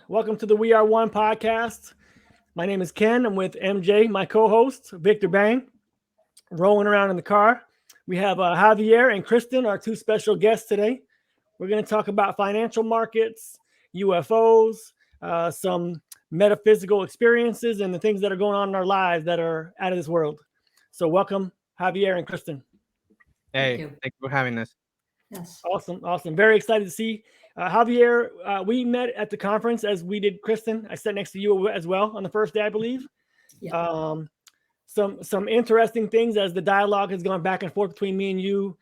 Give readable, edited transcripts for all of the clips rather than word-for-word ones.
Welcome to the We Are One podcast. My name is Ken. I'm with MJ, my co-host, Victor Bang, rolling around in the car. We have Javier and Kristen, our two special guests today. We're going to talk about financial markets, UFOs, some metaphysical experiences, and the things that are going on in our lives that are out of this world. So welcome, Javier and Kristen. Thank Hey, you. thank you for having us. Yes. Awesome. Very excited to see Javier. We met at the conference as we did Kristen. I sat next to you as well on the first day, I believe. Yeah. Some interesting things as the dialogue has gone back and forth between me and you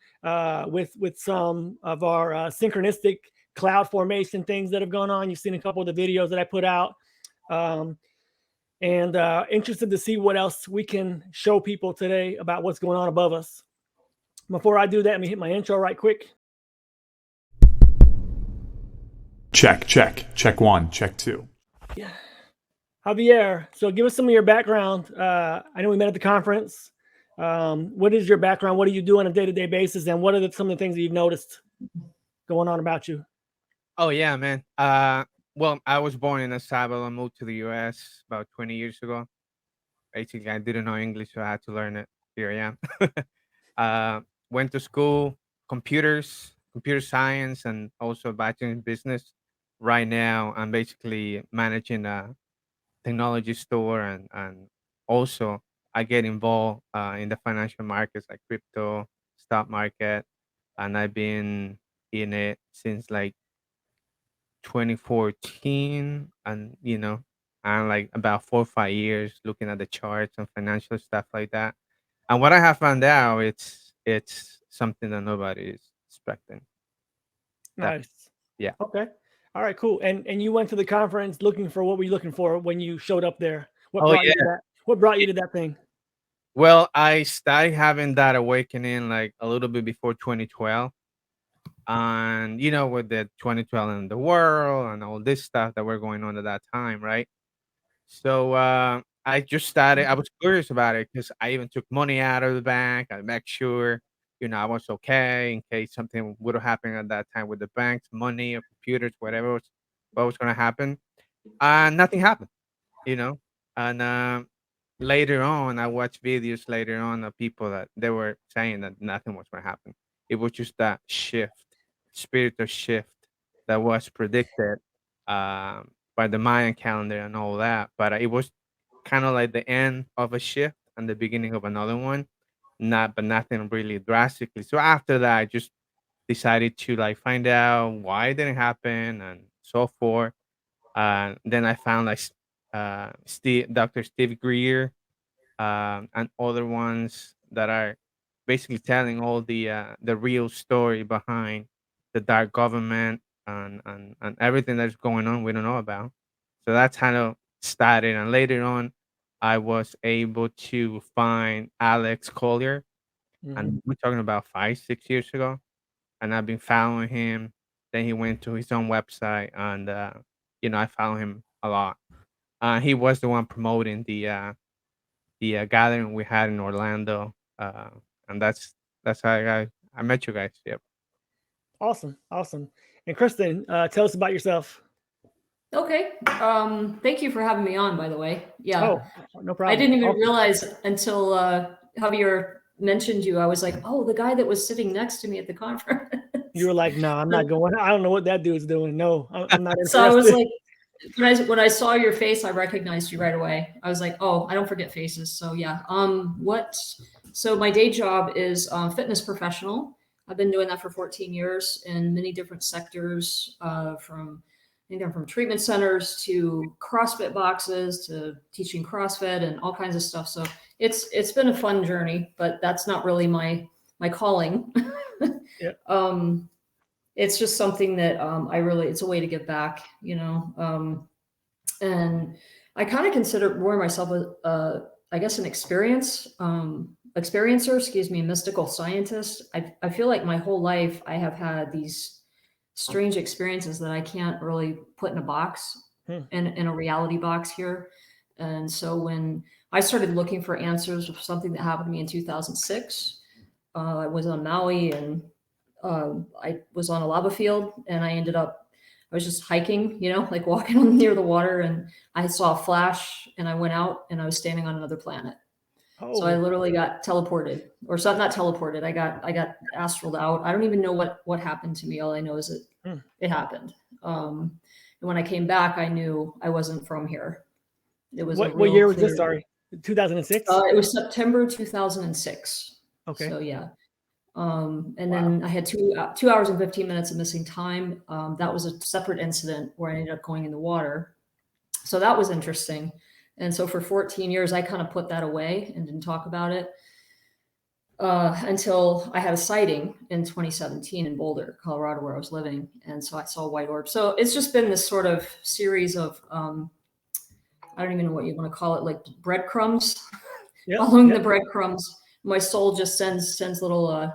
with some of our synchronistic cloud formation things that have gone on. You've seen a couple of the videos that I put out. And interested to see what else we can show people today about what's going on above us. Before I do that, let me hit my intro right quick. Check one, check two. Yeah. Javier, so give us some of your background. I know we met at the conference. What is your background? What do you do on a day-to-day basis? And what are some of the things that you've noticed going on about you? Oh yeah, man. Well, I was born in El Salvador and moved to the U.S. about 20 years ago. Basically, I didn't know English, so I had to learn it. Here I am. Went to school, computer science, and also bachelor in business. Right now, I'm basically managing a technology store, and also I get involved in the financial markets like crypto, stock market, and I've been in it since like 2014, and and like about 4 or 5 years looking at the charts and financial stuff like that. And what I have found out, it's something that nobody is expecting. That Nice. Yeah. Okay. All right, cool. And you went to the conference looking for, what were you looking for when you showed up there? What Oh brought you to yeah. that? What brought you to that thing? Well, I started having that awakening like a little bit before 2012. And with the 2012 and the world and all this stuff that were going on at that time, right? So I was curious about it because I even took money out of the bank. I make sure, I was okay in case something would have happened at that time with the banks, money or computers, what was going to happen. And nothing happened, you know. And later on, I watched videos later on of people that they were saying that nothing was going to happen. It was just that spiritual shift that was predicted by the Mayan calendar and all that. But it was kind of like the end of a shift and the beginning of another one. But nothing really drastically. So after that, I just decided to like find out why it didn't happen and so forth. Then I found like Dr. Steve Greer, and other ones that are basically telling all the real story behind the dark government and everything that's going on we don't know about. So that's kind of started, and later on, I was able to find Alex Collier, Mhm. and we're talking about 5 6 years ago, and I've been following him. Then he went to his own website, and I follow him a lot. He was the one promoting the gathering we had in Orlando, and that's how I met you guys. Yep. Awesome. And Kristen, tell us about yourself. Okay. Thank you for having me on, by the way. Yeah. Oh, no I problem. didn't even Awesome. realize until Javier mentioned you. I was like, oh, the guy that was sitting next to me at the conference. You were like, no, I'm not going. I don't know what that dude's doing. No, I'm not So I was interested. like, when I saw your face, I recognized you right away. I was like, oh, I don't forget faces. So yeah. So my day job is fitness professional. I've been doing that for 14 years in many different sectors, from anything from treatment centers to CrossFit boxes to teaching CrossFit and all kinds of stuff. So it's been a fun journey, but that's not really my calling. Yeah. It's just something that it's a way to give back, and I kind of consider more myself I guess an experiencer, excuse me, mystical scientist. I feel like my whole life I have had these strange experiences that I can't really put in a box, Hmm. in a reality box here. And so when I started looking for answers of something that happened to me in 2006, I was on Maui, and I was on a lava field, and I ended up I was just hiking, like walking on near the water, and I saw a flash, and I went out, and I was standing on another planet. So I literally got teleported, or so not teleported. I got astraled out. I don't even know what happened to me. All I know is it happened. And when I came back, I knew I wasn't from here. It was what year was this? Sorry, 2006. It was September 2006. Okay. So yeah. And then I had 2 hours and 15 minutes of missing time. That was a separate incident where I ended up going in the water. So that was interesting. And so for 14 years, I kind of put that away and didn't talk about it until I had a sighting in 2017 in Boulder, Colorado, where I was living. And so I saw a white orb. So it's just been this sort of series of, I don't even know what you want to call it, like breadcrumbs, following the breadcrumbs. My soul just sends little,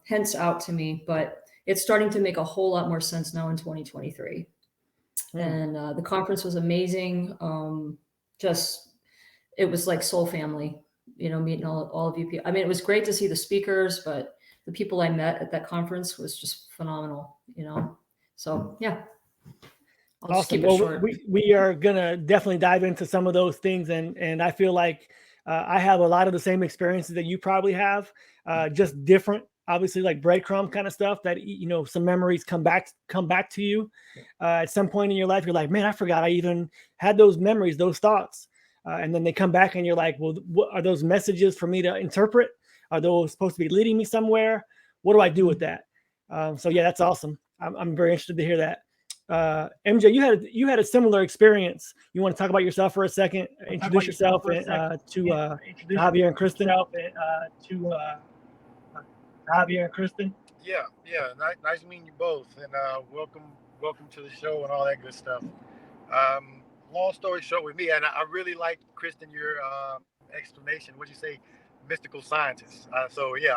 hints out to me, but it's starting to make a whole lot more sense now in 2023. And the conference was amazing. It was like soul family, meeting all of you. I mean, it was great to see the speakers, but the people I met at that conference was just phenomenal, So yeah. I'll Awesome. just keep it short. We are gonna definitely dive into some of those things, and I feel like I have a lot of the same experiences that you probably have, just different. Obviously, like breadcrumb kind of stuff that some memories come back to you at some point in your life. You're like, man, I forgot I even had those memories, those thoughts, and then they come back, and you're like, well, what are those messages for me to interpret? Are those supposed to be leading me somewhere? What do I do with that? So yeah, that's awesome. I'm very interested to hear that. MJ, you had a similar experience. You want to talk about yourself for a second? Introduce yourself to Javier and Kristen. Javier and Kristen. Yeah. Nice meeting you both, and welcome to the show and all that good stuff. Long story short with me, and I really like, Kristen, your explanation. What'd you say? Mystical scientist. So yeah,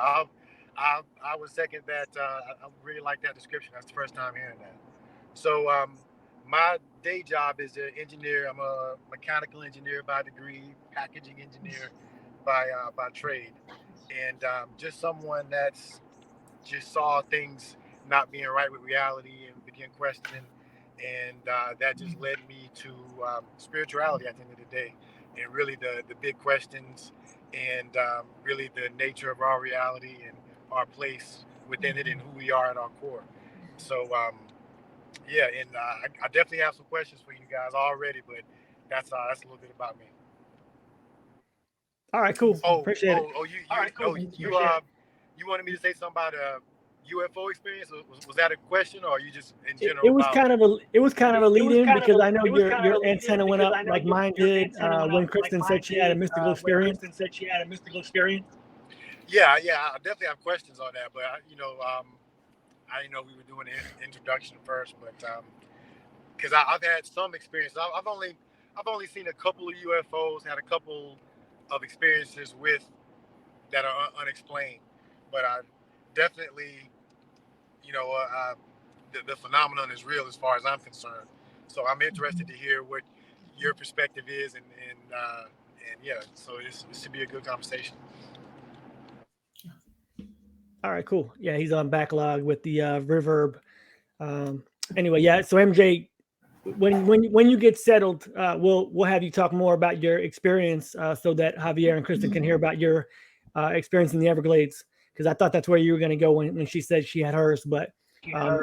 I would second that. I really like that description. That's the first time hearing that. So my day job is an engineer. I'm a mechanical engineer by degree, packaging engineer by trade, and just someone that's just saw things not being right with reality and began questioning, and that just led me to spirituality at the end of the day, and really the big questions, and really the nature of our reality and our place within it and who we are at our core. So yeah, and I definitely have some questions for you guys already, but that's a little bit about me. All right, cool. Appreciate it. You wanted me to say something about a UFO experience? Was that a question, or you just in general? It was kind of a lead in, because I know your antenna went up like mine did when Kristen said she had a mystical experience. Yeah, I definitely have questions on that, but I didn't know we were doing an introduction first, but because I've had some experience. I've only seen a couple of UFOs, had a couple of experiences with that are unexplained, but I definitely, the phenomenon is real as far as I'm concerned. So I'm interested to hear what your perspective is, and yeah, so this should be a good conversation. All right, cool. Yeah, he's on backlog with the reverb. Anyway, yeah. So MJ, when you get settled, we'll have you talk more about your experience, so that Javier and Kristen can hear about your experience in the Everglades, because I thought that's where you were going to go when she said she had hers. But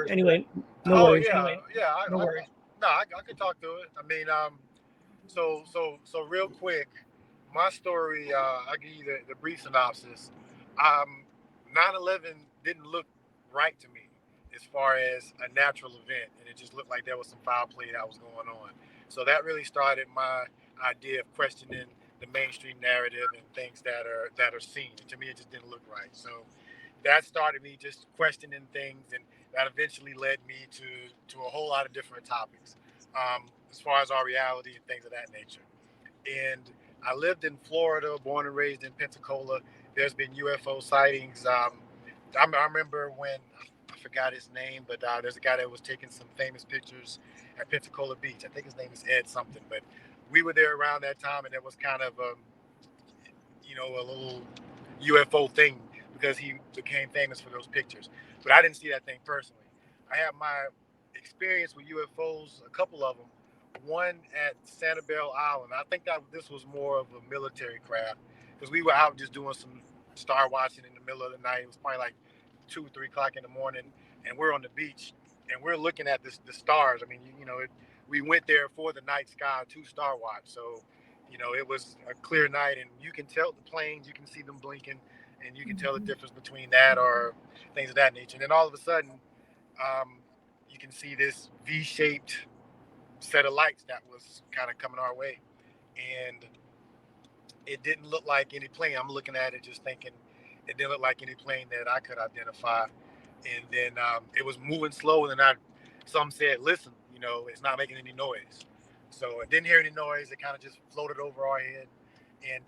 anyway, no worries. No worries. I can talk to it. I mean, so real quick, my story. I'll give you the brief synopsis. 9/11 didn't look right to me as far as a natural event, and it just looked like there was some foul play that was going on. So that really started my idea of questioning the mainstream narrative and things that are seen. To me, it just didn't look right. So that started me just questioning things, and that eventually led me to a whole lot of different topics, as far as our reality and things of that nature. And I lived in Florida, born and raised in Pensacola. There's been UFO sightings. I remember when, I forgot his name, but there's a guy that was taking some famous pictures at Pensacola Beach. I think his name is Ed something, but we were there around that time, and it was kind of a little UFO thing, because he became famous for those pictures. But I didn't see that thing personally. I have my experience with UFOs, a couple of them. One at Sanibel Island. I think that this was more of a military craft because we were out just doing some star watching in the middle of the night. It was probably like 2, 3 o'clock in the morning, and we're on the beach and we're looking at the stars. I mean, we went there for the night sky to star watch, so it was a clear night, and you can tell the planes, you can see them blinking, and you can tell the difference between that or things of that nature. And then all of a sudden, um, you can see this V-shaped set of lights that was kind of coming our way, and it didn't look like any plane. I'm looking at it just thinking it didn't look like any plane that I could identify. And then it was moving slow, and then some said, listen, it's not making any noise. So I didn't hear any noise. It kind of just floated over our head, and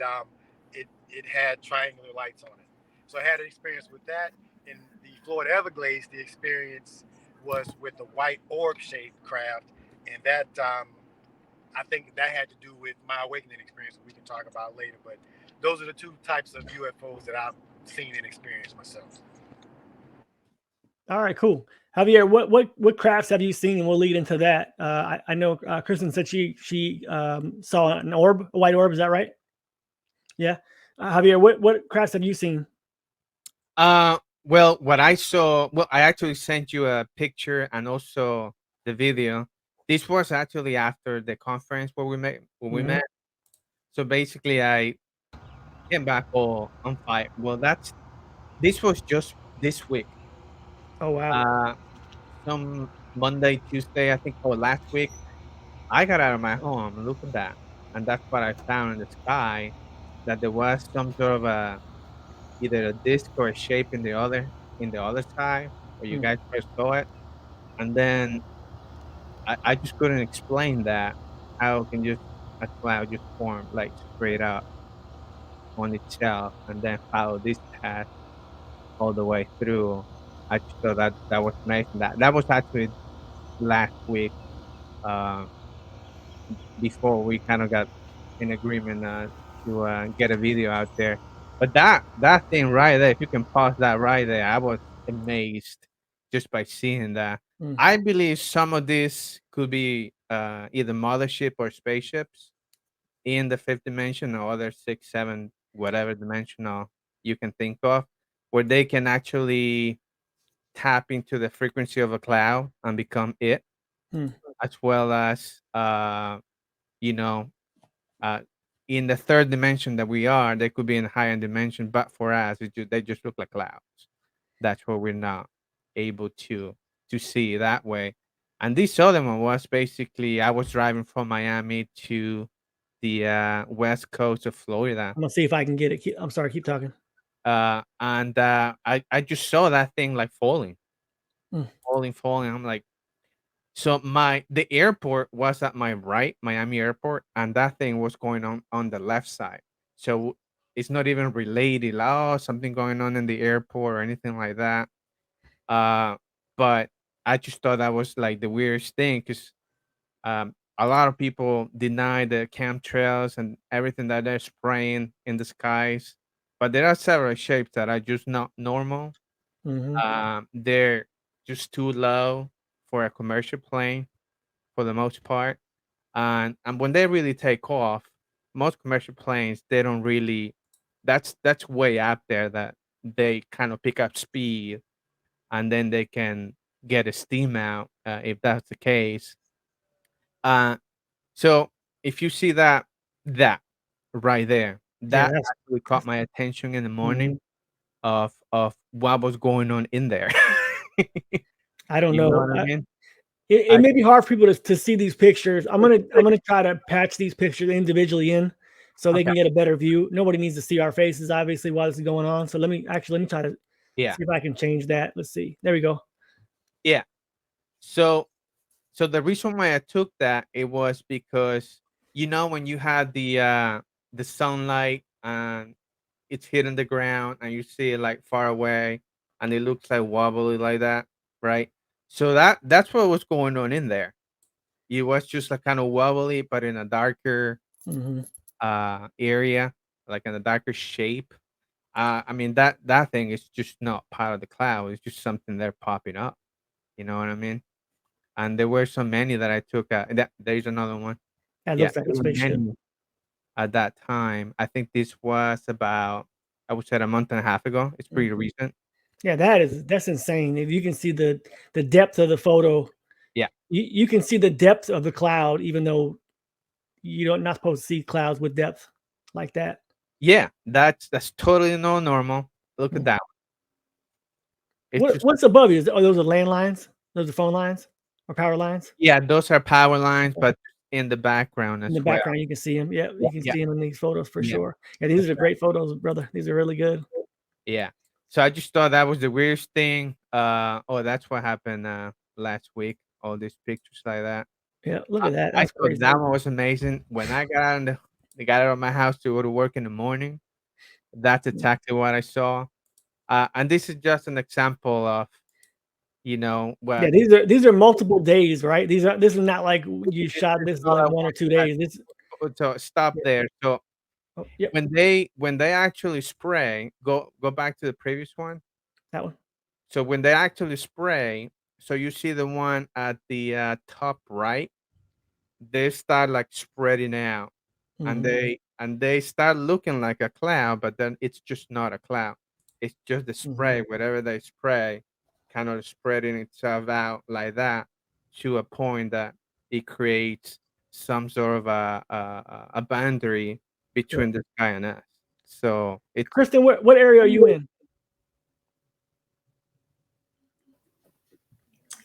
it had triangular lights on it. So I had an experience with that. In the Florida Everglades, the experience was with the white orb-shaped craft, and that I think that had to do with my awakening experience, we can talk about later. But those are the two types of UFOs that I've seen and experienced myself. All right, cool. Javier, what crafts have you seen? And we'll lead into that. I know Kristen said she saw an orb, a white orb. Is that right? Yeah. Javier, what crafts have you seen? Well, what I saw, well, I actually sent you a picture and also the video. This was actually after the conference where we met. Mhm. So basically, I came back all on fire. Well, this was just this week. Oh wow. Uh, some Monday, Tuesday, I think, or last week. I got out of my home and look at that, and that's what I found in the sky. That there was some sort of a either a disc or a shape in the other side where you Mm. guys first saw it, and then I just couldn't explain that how can just a cloud just form like straight up on itself and then follow this path all the way through. I just thought that was amazing. That was actually last week. Uh, Before we kind of got in agreement to get a video out there. But that thing right there, if you can pause that right there, I was amazed just by seeing that. Mm. I believe some of this could be either mothership or spaceships in the fifth dimension or other six, seven, whatever dimensional you can think of, where they can actually tap into the frequency of a cloud and become it, Mm. as well as you know uh, in the third dimension that we are, they could be in a higher dimension, but for us, they just look like clouds. That's what we're not able to see that way. And this other one was basically I was driving from Miami to the west coast of Florida, I'm gonna see if I can get it. I'm sorry, keep talking. and I just saw that thing like falling, Mm. falling. I'm like, so the airport was at my right, Miami Airport, and that thing was going on the left side. So it's not even related. Like, oh, something going on in the airport or anything like that. Uh, but I just thought that was like the weirdest thing because a lot of people deny the chemtrails and everything that they're spraying in the skies. But there are several shapes that are just not normal. Hmm. They're just too low for a commercial plane for the most part. And when they really take off, most commercial planes they don't really. That's way up there that they kind of pick up speed and then they can get a steam out if that's the case. Uh, so if you see that right there, Yeah, that that's. actually caught my attention in the morning Mhm. of what was going on in there. I don't You know know. what I mean? It I may be hard for people to see these pictures. I'm gonna try to patch these pictures individually in so they okay. can get a better view. Nobody needs to see our faces, obviously, while this is going on. So let me try to Yeah. see if I can change that. Let's see. There we go. Yeah. So so the reason why I took that it was because when you had the sunlight and it's hitting the ground and you see it like far away and it looks like wobbly like that, right? So that's what was going on in there. It was just like kind of wobbly, but in a darker Hmm. area, like in a darker shape. I mean that thing is just not part of the cloud. It's just something they're popping up. You know what I mean? And there were so many that I took. There's another one. That Yeah, looks like a there were spaceship. many at that time. I think this was about, I would say, a month and a half ago. It's pretty recent. Yeah, that's insane. If you can see the depth of the photo, Yeah. you can see the depth of the cloud, even though you're not supposed to see clouds with depth like that. Yeah, that's totally no normal. Look at that. It's just, What's above you? Are those landlines? Those are phone lines or power lines? yeah, those are power lines, but in the background In as the well. background, you can see them. Yeah, you can Yeah. see them in these photos for Yeah. sure. Yeah, these are great photos, brother. These are really good. Yeah. So I just thought that was the weirdest thing. Oh, that's what happened last week. All these pictures like that. Yeah, look at that. I That's thought crazy. that one was amazing. When I got out of my house to go to work in the morning, that's exactly what I saw. And this is just an example of, Yeah, what these are multiple days, right? This is not like you shot this not like a 1 or 2 days. This so stop there. So yep, when they actually spray, go back to the previous one. that one. So when they actually spray, so you see the one at the top right, they start like spreading out, and Mhm. they start looking like a cloud, but then it's just not a cloud. It's just the spray. Whatever they spray, kind of spreading itself out like that to a point that it creates some sort of a boundary between the sky and us. So it's Kristen, what area are you in?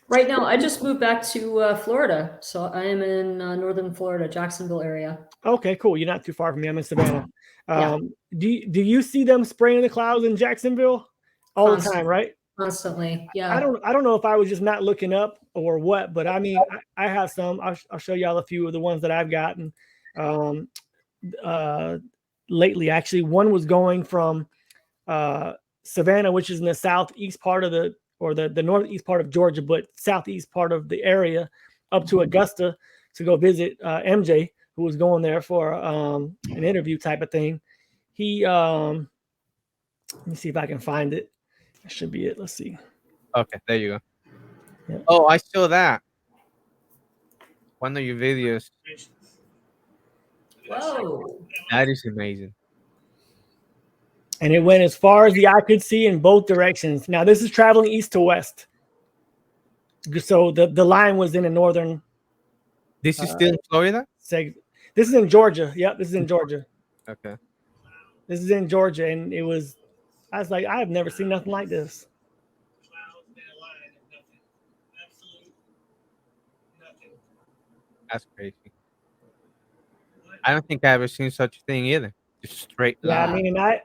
Right now, I just moved back to Florida, so I am in northern Florida, Jacksonville area. Okay, cool. You're not too far from me. I'm in Savannah. Yeah. Do you see them spraying the clouds in Jacksonville all the time, right? Constantly, yeah. I don't know if I was just not looking up or what, but I mean, I have some. I'll show y'all a few of the ones that I've gotten lately. Actually, one was going from Savannah, which is in the southeast part of the northeast part of Georgia, but southeast part of the area, up to Augusta to go visit MJ, who was going there for an interview type of thing. He let me see if I can find it. That should be it. Let's see. okay. There you go. Yeah. Oh, I saw that. One of your videos. Whoa. That is amazing. And it went as far as the eye could see in both directions. Now this is traveling east to west. So the line was in the northern. This is still in Florida? This is in Georgia. Yep, this is in Georgia. Okay. This is in Georgia, and I was like, I have never seen nothing like this. That's crazy. I don't think I ever seen such a thing either. Just straight Yeah, line. I mean, I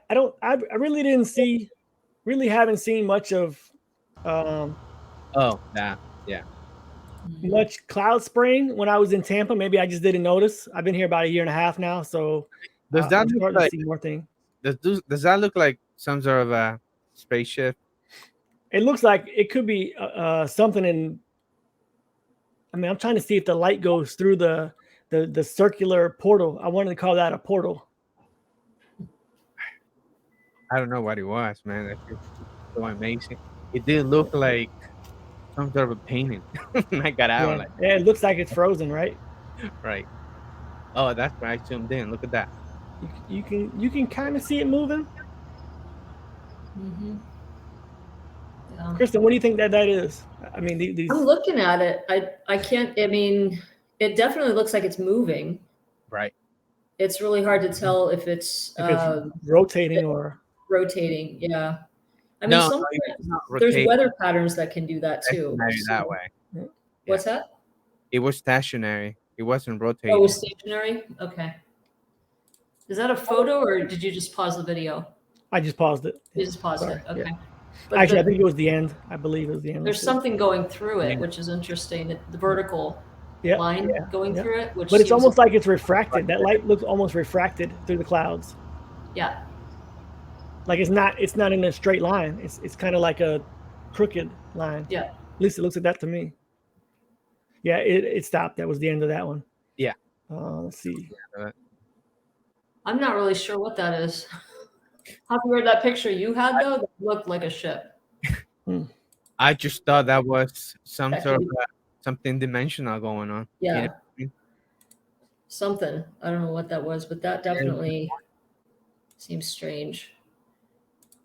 really haven't seen much of Oh, yeah. much cloud spraying when I was in Tampa. Maybe I just didn't notice. I've been here about a year and a half now, so Does that I'm look starting like to see more things. does that look like some sort of a spaceship? It looks like it could be something in. I mean, I'm trying to see if the light goes through the circular portal. I wanted to call that a portal. I don't know what it was, man. That's just so amazing. It didn't look like some sort of a painting. I got out like, Yeah, it looks like it's frozen, right? right. Oh, that's why I zoomed in. Look at that. You can kind of see it moving. Yeah. Kristen, what do you think that is? I mean, these. I'm looking at it. I can't. I mean, it definitely looks like it's moving. Right. It's really hard to tell if it's Rotating or rotating. Yeah. I mean, No, sometimes it's not there's rotating. weather patterns that can do that too. Stationary that way. What's that? It was stationary. It wasn't Oh, rotating. it was stationary? Okay. Is that a photo or did you just pause the video? I just paused it. You just paused it. Okay. Yeah. But Actually, I think it was the end. I believe it was the end. there's something going through it, which is interesting. The vertical line going through it, which but it's seems almost like it's refracted. That light looks almost refracted through the clouds. yeah. Like it's not in a straight line. It's kind of like a crooked line. Yeah. At least it looks like that to me. Yeah, it stopped. That was the end of that one. Yeah. Let's see. I'm not really sure what that is. Javier, that picture you had though, that looked like a ship. I just thought that was some That sort could of be, something dimensional going on. You know yeah, what I mean? something. I don't know what that was, but that definitely seems strange.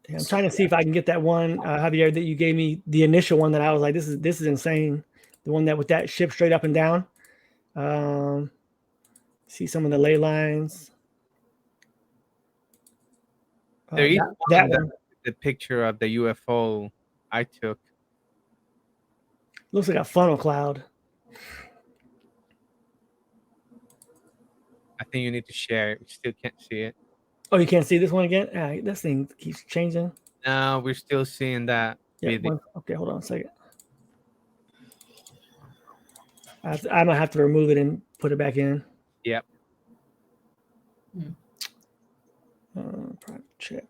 Yeah, I'm trying to see if I can get that one, Javier, that you gave me, the initial one that I was like, this is insane. The one that with that ship straight up and down. See some of the ley lines. There is That one that one the picture of the UFO I took. looks like a funnel cloud. I think you need to share it. We still can't see it. Oh, you can't see this one again? This thing keeps changing. No, we're still seeing that Yeah. video. Okay, hold on a second. I don't have to remove it and put it back in. Yep. Private chat.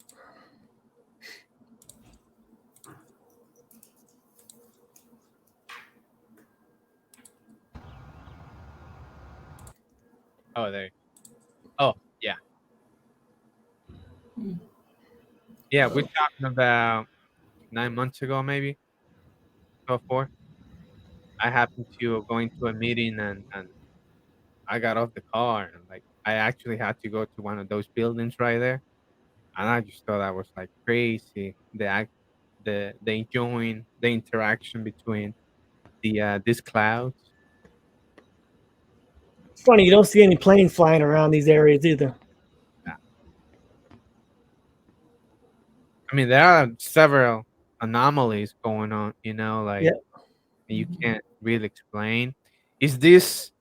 Oh, there. Oh, yeah. Yeah, we're talking about 9 months ago, maybe. Or 4. I happened to go into a meeting and I got off the car and like I actually had to go to one of those buildings right there. And I just thought that was like crazy. The enjoying the interaction between these clouds. It's funny, you don't see any planes flying around these areas either. Yeah. I mean, there are several anomalies going on, you know, like Yeah. you can't really explain. Is this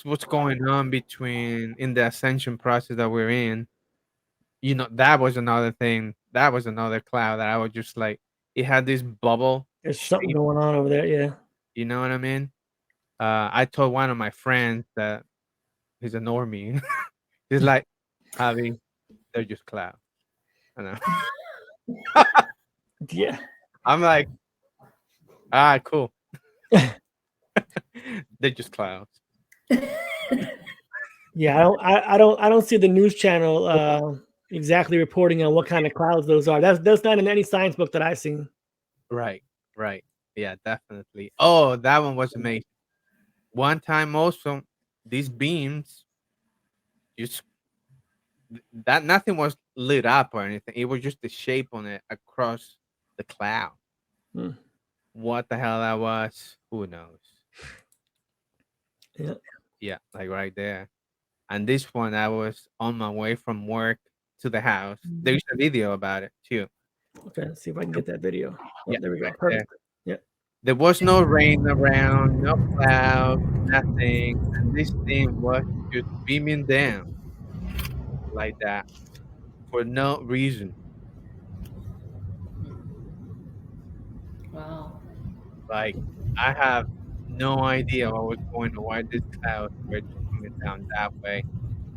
what's going on between in the ascension process that we're in? You know, that was another thing. That was another cloud that I was just like, it had this bubble. There's something shape, going on over there. Yeah. you know what I mean? I told one of my friends that he's a normie. He's like, Javi, they're just clouds. I know. Yeah. I'm like, all right, cool. They're just clouds. Yeah, I don't see the news channel exactly reporting on what kind of clouds those are. That's not in any science book that I've seen. Right, right. Yeah, definitely. Oh, that one was amazing. One time also, these beams just that nothing was lit up or anything. It was just the shape on it across the cloud. Hmm. What the hell that was? Who knows? Yeah. Yeah, like right there. And this one, I was on my way from work to the house. There's a video about it too. Okay, let's see if I can get that video. Oh, Yeah, there we go. right there. Perfect. Yeah. There was no rain around, no clouds, nothing, and this thing was just beaming down like that for no reason. Wow. Like I have no idea what was going on, why these clouds were just coming down that way.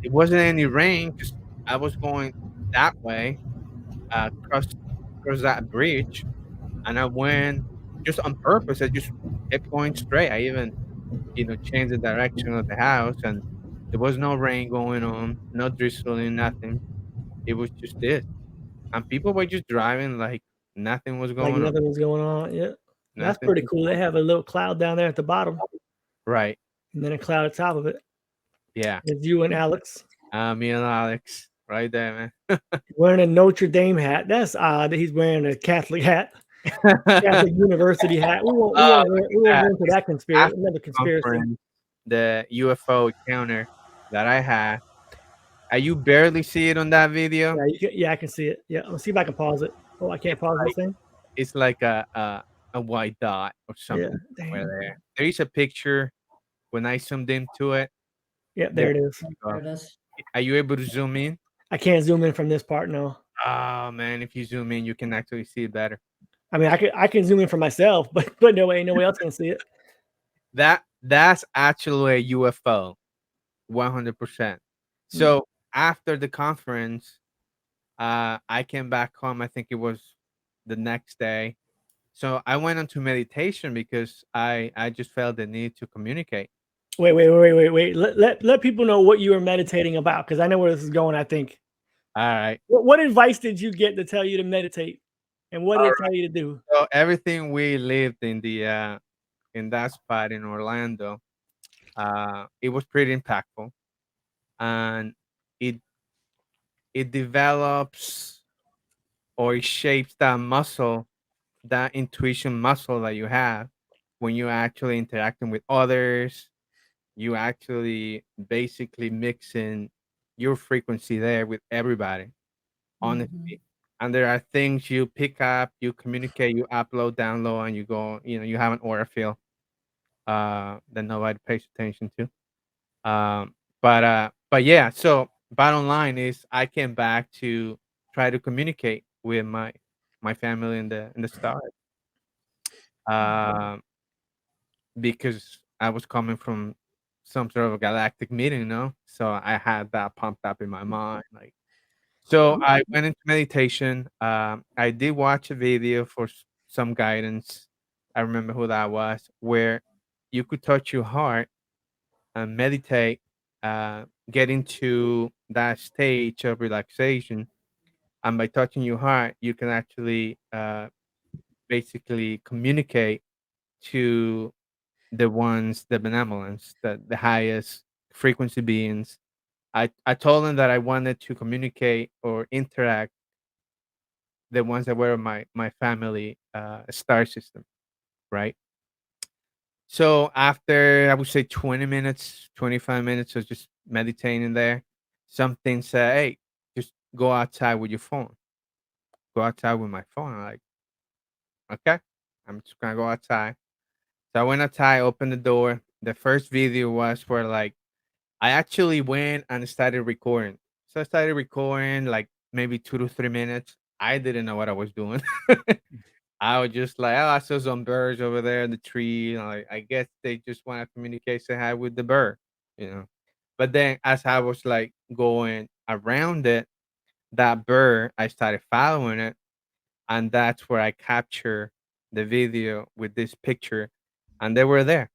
It wasn't any rain because I was going that way, across that bridge, and I went just on purpose. I just kept going straight. I even, changed the direction of the house, and there was no rain going on, no drizzling, nothing. It was just this, and people were just driving like nothing was Like going on. nothing was going on. Yeah. That's Nothing. pretty cool. They have a little cloud down there at the bottom Right. and then a cloud at the top of it. Yeah. It's you and Alex Me and Alex, right there, man. wearing a Notre Dame hat. That's odd that he's wearing a Catholic hat. Catholic University hat. We won't go into that conspiracy. After Another the conspiracy. conference, the UFO encounter that I had, you barely see it on that video. Yeah, I can see it. Yeah, let's see if I can pause it. Oh, I can't pause this thing. It's like a white dot or Yeah, something somewhere damn. there. There is a picture when I zoomed into it. Yeah, there it is. There it is. Are you able to zoom in? I can't zoom in from this part. No, Oh man, if you zoom in, you can actually see it better. I mean I can zoom in for myself, but no way, nobody else can see it. That's actually a UFO, 100%. So after the conference, I came back home. I think it was the next day. So I went into meditation because I just felt the need to communicate. Wait. Let people know what you were meditating about because I know where this is going. I think. All right. What advice did you get to tell you to meditate And what All did it right. tell you to do? So everything we lived in that spot in Orlando, it was pretty impactful, and it it develops or it shapes that muscle, that intuition muscle that you have when you actually interacting with others. You actually basically mixing your frequency there with everybody, Mhm. honestly. And there are things you pick up, you communicate, you upload, download, and you go, you have an aura field that nobody pays attention to. But yeah, so bottom line is I came back to try to communicate with my family in the stars. Um, because I was coming from some sort of a galactic meeting, So I had that pumped up in my mind, like. So I went into meditation. I did watch a video for some guidance. I remember who that was, where you could touch your heart and meditate, get into that stage of relaxation. And by touching your heart, you can actually basically communicate to the benevolence, the highest frequency beings. I told them that I wanted to communicate or interact the ones that were my family star system, right? So after I would say 20 minutes, 25 minutes of just meditating there, something said, "Hey, just go outside with your phone. Go outside with my phone." I'm like, okay, I'm just gonna go outside. So I went outside, opened the door. The first video was for like I actually went and started recording. So I started recording like maybe 2 to 3 minutes. I didn't know what I was doing. I was just like, oh, I saw some birds over there in the tree. I guess they just want to communicate, say hi with the bird. But then as I was like going around it, that bird, I started following it. And that's where I capture the video with this picture. And they were there.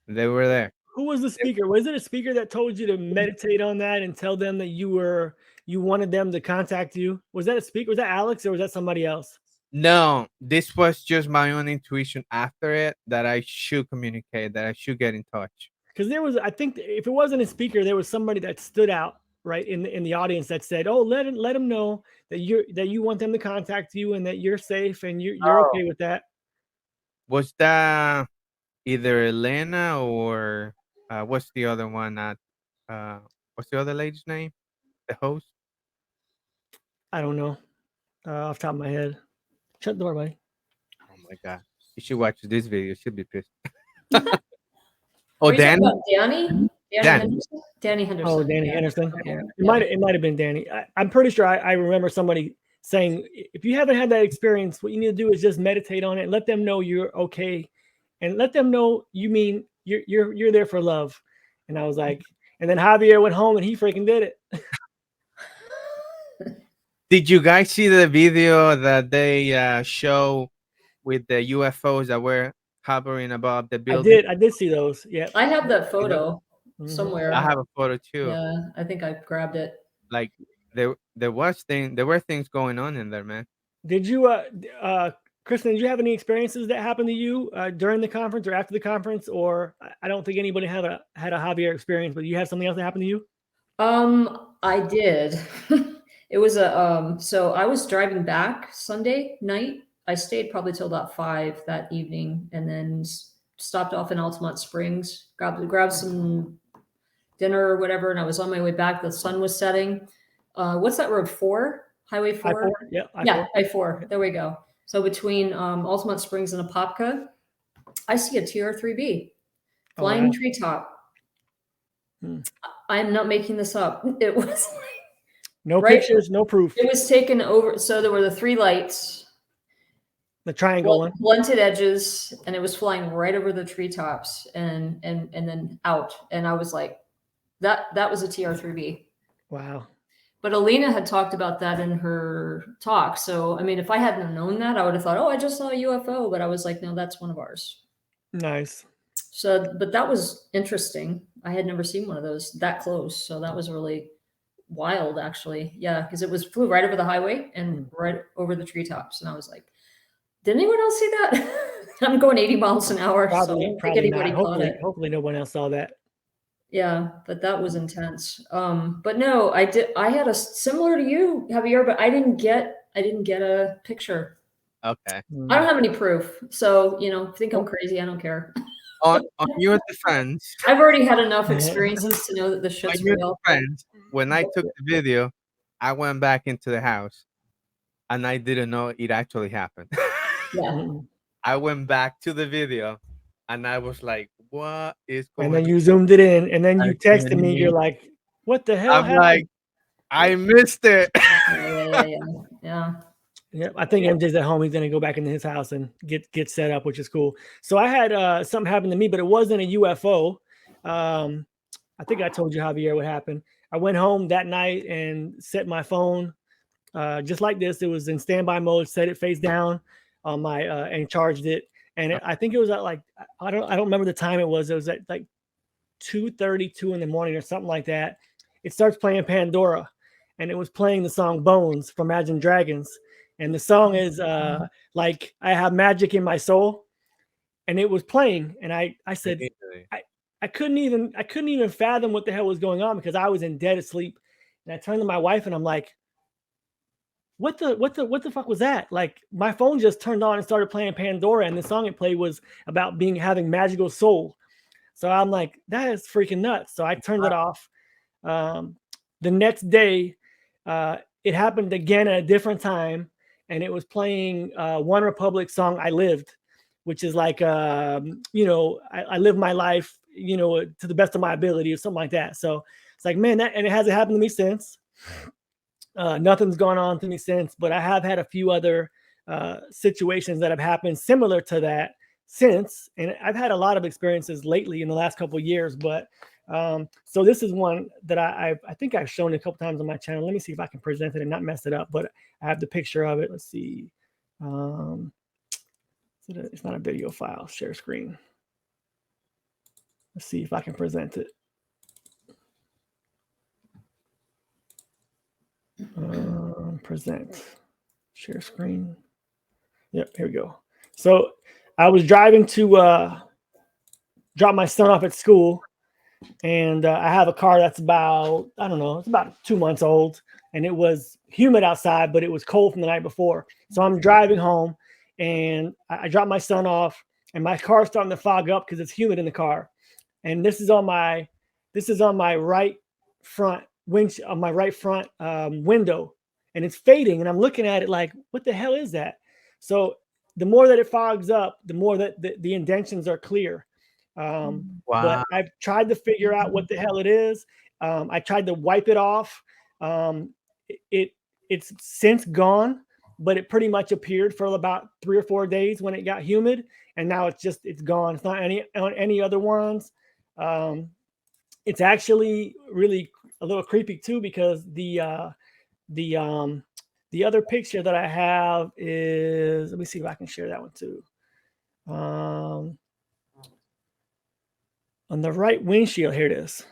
They were there. Who was the speaker? Was it a speaker that told you to meditate on that and tell them that you wanted them to contact you? Was that a speaker? Was that Alex or was that somebody else? No, this was just my own intuition after it that I should communicate, that I should get in touch. Because there was, I think, if it wasn't a speaker, there was somebody that stood out right in the audience that said, "Oh, let them know that you want them to contact you and that you're safe and you're Oh. okay with that." Was that either Elena or what's the other one? Uh, what's the other lady's name? The host? I don't know off the top of my head. Shut the door, buddy. Oh my god. You should watch this video. She'll be pissed. Oh, Were you talking Danny? about Danny? Danny Danny. Henderson? Danny Henderson. Oh, Danny yeah. Henderson. Okay, Yeah, yeah. it might have been Danny. I'm pretty sure I remember somebody saying, if you haven't had that experience, what you need to do is just meditate on it and let them know you're okay, and let them know you mean you're there for love. And I was like, and then Javier went home and he freaking did it. Did you guys see the video that they show with the UFOs that were hovering above the building? I did see those. Yeah. I have that photo Mhm. somewhere. I have a photo too. Yeah, I think I grabbed it. Like there were things going on in there, man. Did you, Kristen? Did you have any experiences that happened to you during the conference or after the conference? Or I don't think anybody had a Javier experience, but you had something else that happened to you. I did. It was so I was driving back Sunday night. I stayed probably till about 5 that evening and then stopped off in Altamont Springs, grabbed some dinner or whatever, and I was on my way back. The sun was setting. What's that road? 4? Highway 4? I-4? Yeah, Yeah, I-4. I-4. There we go. So between Altamont Springs and Apopka, I see a TR3B Oh, flying wow. treetop. Hmm. I'm not making this up. It was No right? pictures, no proof. It was taken over. So there were the 3 lights, The triangle one. blunted edges, and it was flying right over the treetops and then out. And I was like, that was a TR3B. Wow. But Alina had talked about that in her talk. So I mean, if I hadn't known that, I would have thought, oh, I just saw a UFO. But I was like, no, that's one of ours. Nice. So, but that was interesting. I had never seen one of those that close. So that was really wild, actually. Yeah, because it flew right over the highway and right over the treetops, and I was like, "Did anyone else see that?" I'm going 80 miles an hour, so I don't think Probably anybody not. caught it. Hopefully no one else saw that. Yeah, but that was intense. But no, I had a similar to you, Javier, but I didn't get a picture. Okay. I don't have any proof, so think I'm crazy. I don't care. On your defense, I've already had enough experiences to know that the shit's on your real. defense, when I took the video, I went back into the house, and I didn't know it actually happened. Yeah. I went back to the video, and I was like, "What is going And on?" then you zoomed it in, and then you I texted me. mean, You're like, "What the hell I'm happened?" like, I missed it. Yeah. Yeah, I think MJ's at home. He's gonna go back into his house and get set up, which is cool. So I had something happen to me, but it wasn't a UFO. I think I told you, Javier, what happened. I went home that night and set my phone just like this. It was in standby mode. Set it face down on my and charged it. And I think it was at like I don't remember the time it was. It was at like 2:32 in the morning or something like that. It starts playing Pandora, and it was playing the song Bones from Imagine Dragons. And the song is like I have magic in my soul. And it was playing. And I said, I couldn't even fathom what the hell was going on because I was in dead asleep. And I turned to my wife and I'm like, what the fuck was that? Like my phone just turned on and started playing Pandora, and the song it played was about having magical soul. So I'm like, that is freaking nuts. So I turned it off. The next day, it happened again at a different time, and it was playing One Republic song "I Lived," which is like, I live my life, to the best of my ability or something like that. So it's like, man, and it hasn't happened to me since. Nothing's gone on to me since, but I have had a few other situations that have happened similar to that since, and I've had a lot of experiences lately in the last couple of years. But so this is one that I think I've shown a couple times on my channel. Let me see if I can present it and not mess it up. But I have the picture of it. Let's see. It's not a video file. Share screen. Let's see if I can present it. Present. Share screen. Yep, here we go. So I was driving to drop my son off at school, and I have a car that's about, I don't know, it's about 2 months old, and it was humid outside, but it was cold from the night before. So I'm driving home, and I drop my son off, and my car's starting to fog up because it's humid in the car. And this is on my right front window, and it's fading, and I'm looking at it like, what the hell is that? So the more that it fogs up, the more that the indentions are clear. But I've tried to figure out what the hell it is. I tried to wipe it off. It's since gone, but it pretty much appeared for about 3 or 4 days when it got humid, and now it's gone. It's not on any other ones. It's actually really a little creepy too, because the other picture that I have is, let me see if I can share that one too. On the right windshield, here it is.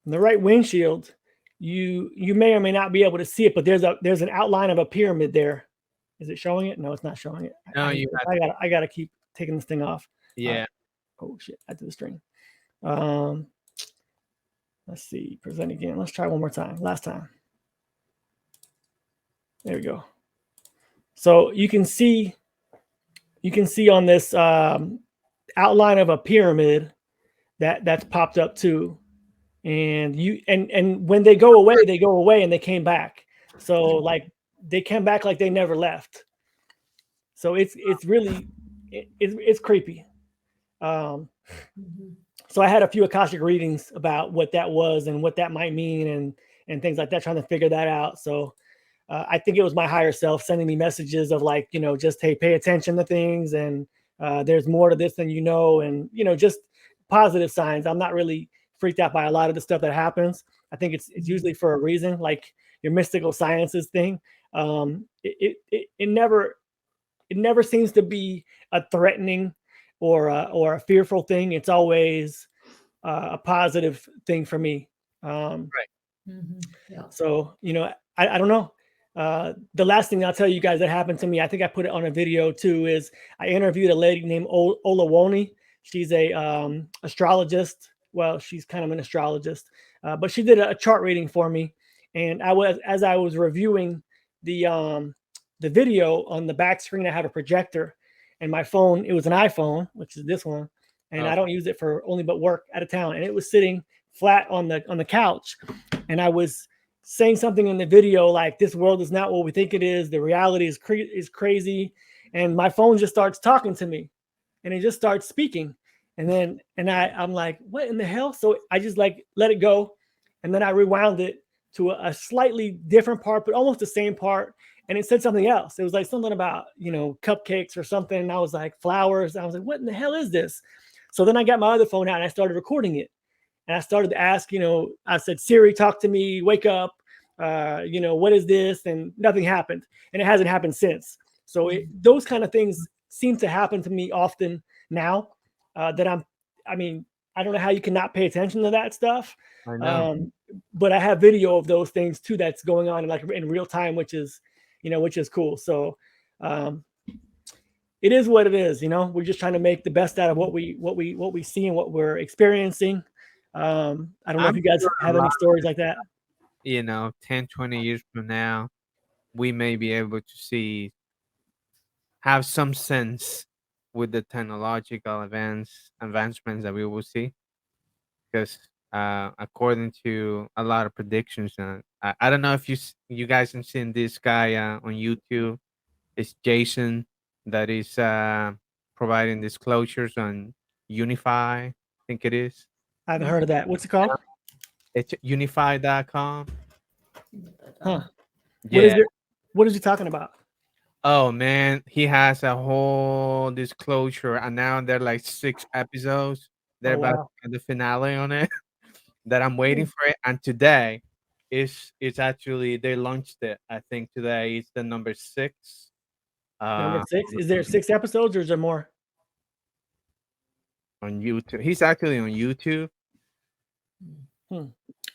On the right windshield, you may or may not be able to see it, but there's an outline of a pyramid there. Is it showing it? No, it's not showing it. No, I gotta keep taking this thing off. Yeah. Oh shit! I did the string. Let's see. Present again. Let's try one more time. Last time. There we go. So you can see on this outline of a pyramid that's popped up too. And when they go away, and they came back. So like they came back like they never left. So it's really it's creepy. So I had a few Akashic readings about what that was and what that might mean and things like that, trying to figure that out. So I think it was my higher self sending me messages of like, just, hey, pay attention to things, and there's more to this than you know, and just positive signs. I'm not really freaked out by a lot of the stuff that happens. I think it's usually for a reason, like your mystical sciences thing. It never seems to be a threatening or a fearful thing. It's always a positive thing for me. Right. Yeah. So, I don't know. The last thing I'll tell you guys that happened to me, I think I put it on a video too, is I interviewed a lady named Olawoni. She's a astrologist. Well, she's kind of an astrologist, but she did a chart reading for me. And as I was reviewing the video, on the back screen, I have a projector, and my phone, it was an iPhone, which is this one, and I don't use it for only but work out of town. And it was sitting flat on the couch, and I was saying something in the video like, this world is not what we think it is. The reality is crazy. And my phone just starts talking to me, and it just starts speaking. And I'm like, what in the hell? So I just like let it go. And then I rewound it to a slightly different part, but almost the same part. And it said something else. It was like something about, cupcakes or something. And I was like, flowers. I was like, what in the hell is this? So then I got my other phone out and I started recording it. And I started to ask, I said, Siri, talk to me, wake up. What is this? And nothing happened. And it hasn't happened since. So those kind of things seem to happen to me often now, that I don't know how you cannot pay attention to that stuff. I know. But I have video of those things too that's going on in real time, which is cool. So it is what it is. We're just trying to make the best out of what we see and what we're experiencing. I don't know if you guys have any stories like that. 10, 20 years from now, we may be able to have some sense with the technological advancements that we will see. Because according to a lot of predictions, I don't know if you guys have seen this guy on YouTube. It's Jason that is providing disclosures on Unify, I think it is. I haven't heard of that. What's it called? It's unify.com. Huh. Yeah. What is he talking about? Oh man, he has a whole disclosure, and now there are like 6 episodes. They're about to get the finale on it. That I'm waiting for it. And today it's actually they launched it. I think today is the number 6. Number 6. Is there 6 episodes or is there more? On YouTube. He's actually on YouTube.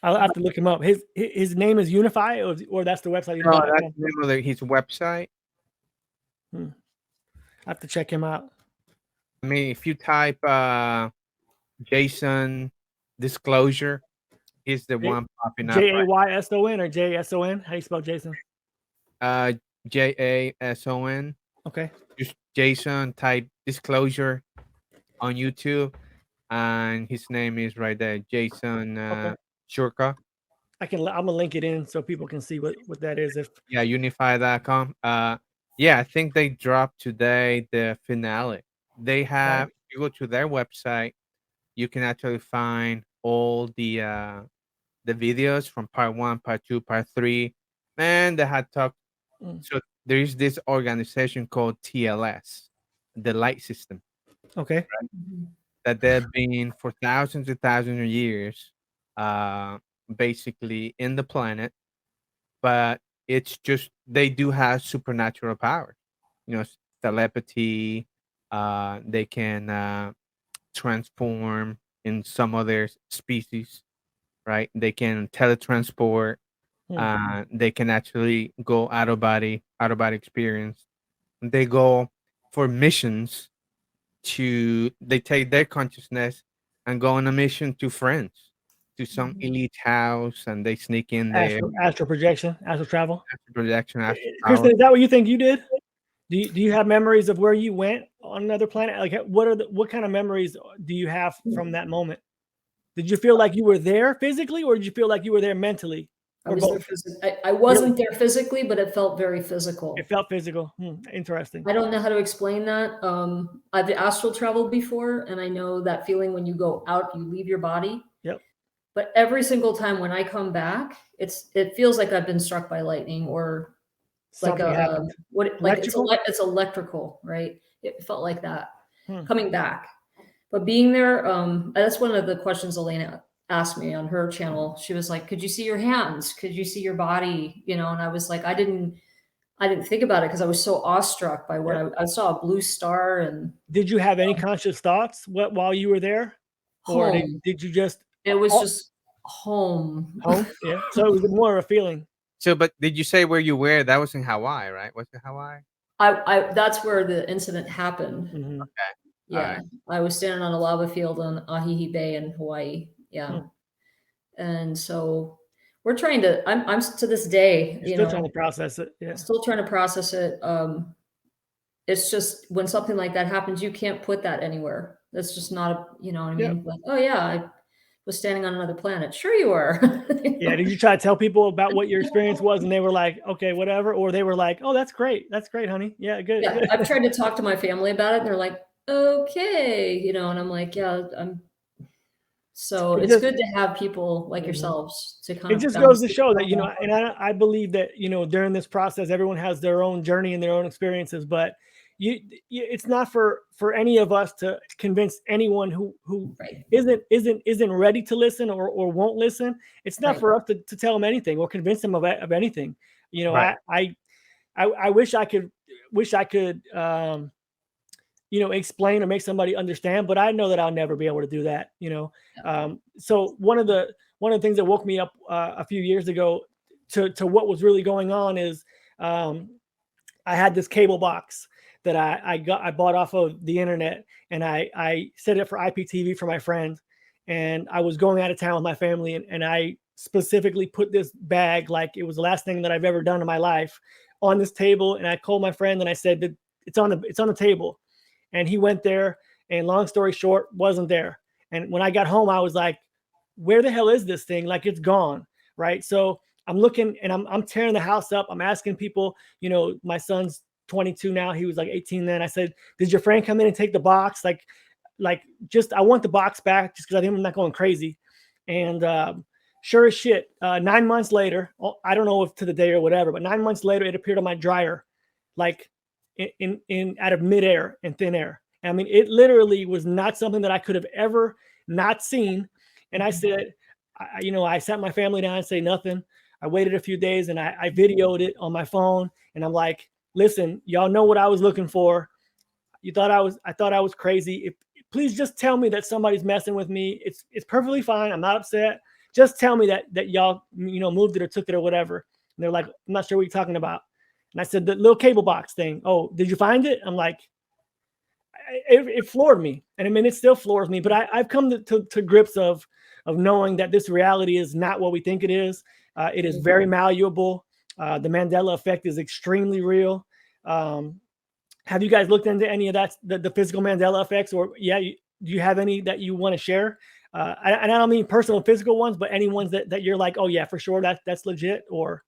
I'll have to look him up. His name is Unify, or that's the website. No, that's the name of his website. I have to check him out. I mean, if you type Jason disclosure, he's the one popping up. Jayson or JSON? How do you spell Jason? JASON. Okay. Just Jason, type disclosure on YouTube, and his name is right there, Jason Shurka. I'm gonna link it in so people can see what that is. Unify.com. I think they dropped today the finale. They have, if you go to their website, you can actually find all the videos from part 1, part 2, part 3. Man, they had talked. So there is this organization called TLS, the light system. Okay. Right? That they've been for thousands of years, basically in the planet, but it's just they do have supernatural powers. Telepathy. They can transform in some other species, right? They can teletransport. They can actually go out of body experience. They go for missions they take their consciousness and go on a mission to friends, to some elite house, and they sneak in there. Astral projection, astral travel. Astral projection, astral Kristen, is that what you think you did? Do you have memories of where you went on another planet? Like, what kind of memories do you have from that moment? Did you feel like you were there physically, or did you feel like you were there mentally? I wasn't there physically, but it felt very physical. It felt physical. Interesting. I don't know how to explain that. I've astral traveled before, and I know that feeling when you go out, you leave your body. Yep. But every single time when I come back, it feels like I've been struck by lightning or something like it's electrical, right? It felt like that coming back. But being there, that's one of the questions Elena asked me on her channel. She was like, could you see your hands? Could you see your body? And I was like, I didn't think about it because I was so awestruck by what I saw, a blue star. And did you have any conscious thoughts while you were there? Or did you just, it was just home. Home, yeah. So it was more of a feeling. So, but did you say where you were? That was in Hawaii, right? Was it Hawaii? I that's where the incident happened. Mhm. Yeah, Alright. I was standing on a lava field on Ahihi Bay in Hawaii. Yeah, and so we're trying to. I'm to this day, You're still trying to process it. Yeah. still trying to process it. It's just when something like that happens, you can't put that anywhere. That's just not a, you know what I Yep. mean? Like, oh yeah, I was standing on another planet. Sure you were. Yeah. Did you try to tell people about what your experience was, and they were like, okay, whatever, or they were like, oh, that's great, honey. Yeah, good. Yeah, I've tried to talk to my family about it, and they're like, okay, and I'm like, yeah, so It it's just good to have people like Mhm. yourselves to kind It of just bounce goes to show that, and I believe that, during this process, everyone has their own journey and their own experiences, but it's not for any of us to convince anyone who right, isn't ready to listen or won't listen. It's not right, for us to tell them anything or convince them of anything. Right. I wish I could explain or make somebody understand, but I know that I'll never be able to do that. So one of the things that woke me up a few years ago to what was really going on is I had this cable box that I bought off of the internet, and I set it for IPTV for my friend, and I was going out of town with my family, and I specifically put this bag, like it was the last thing that I've ever done in my life, on this table, and I called my friend and I said that it's on the table, and he went there, and long story short, wasn't there. And when I got home, I was like, where the hell is this thing? Like, it's gone, right? So I'm looking, and I'm tearing the house up. I'm asking people, my son's 22 now. He was like 18 then. I said, did your friend come in and take the box? Like just, I want the box back just because I think I'm not going crazy. And sure as shit, 9 months later, I don't know if to the day or whatever, but 9 months later, it appeared on my dryer, like in out of midair and thin air. I mean, it literally was not something that I could have ever not seen. And I said, I sat my family down and say nothing. I waited a few days, and I videoed it on my phone, and I'm like, listen, y'all know what I was looking for. I thought I was crazy. Please just tell me that somebody's messing with me. It's perfectly fine. I'm not upset. Just tell me that y'all, moved it or took it or whatever. And they're like, I'm not sure what you're talking about. And I said, the little cable box thing. Oh, did you find it? I'm like, it floored me. And I mean, it still floors me, but I've come to grips of knowing that this reality is not what we think it is. It is very malleable. The Mandela effect is extremely real. Have you guys looked into any of that, the physical Mandela effects, or do you have any that you want to share? And I don't mean personal physical ones, but any ones that you're like, oh yeah, for sure, that's legit, or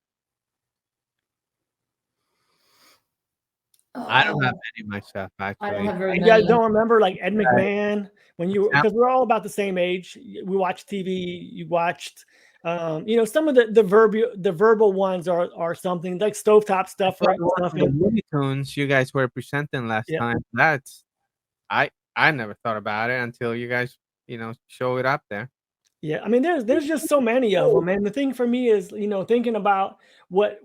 I don't have any myself, I don't actually. have very you guys many. don't remember like Ed McMahon because we're all about the same age. We watched TV. You watched, some of the verbal ones are something like stovetop stuff, right? The Looney Tunes you guys were presenting last Yeah. time, I never thought about it until you guys, show it up there. Yeah, I mean, there's just so many of them, and the thing for me is, thinking about what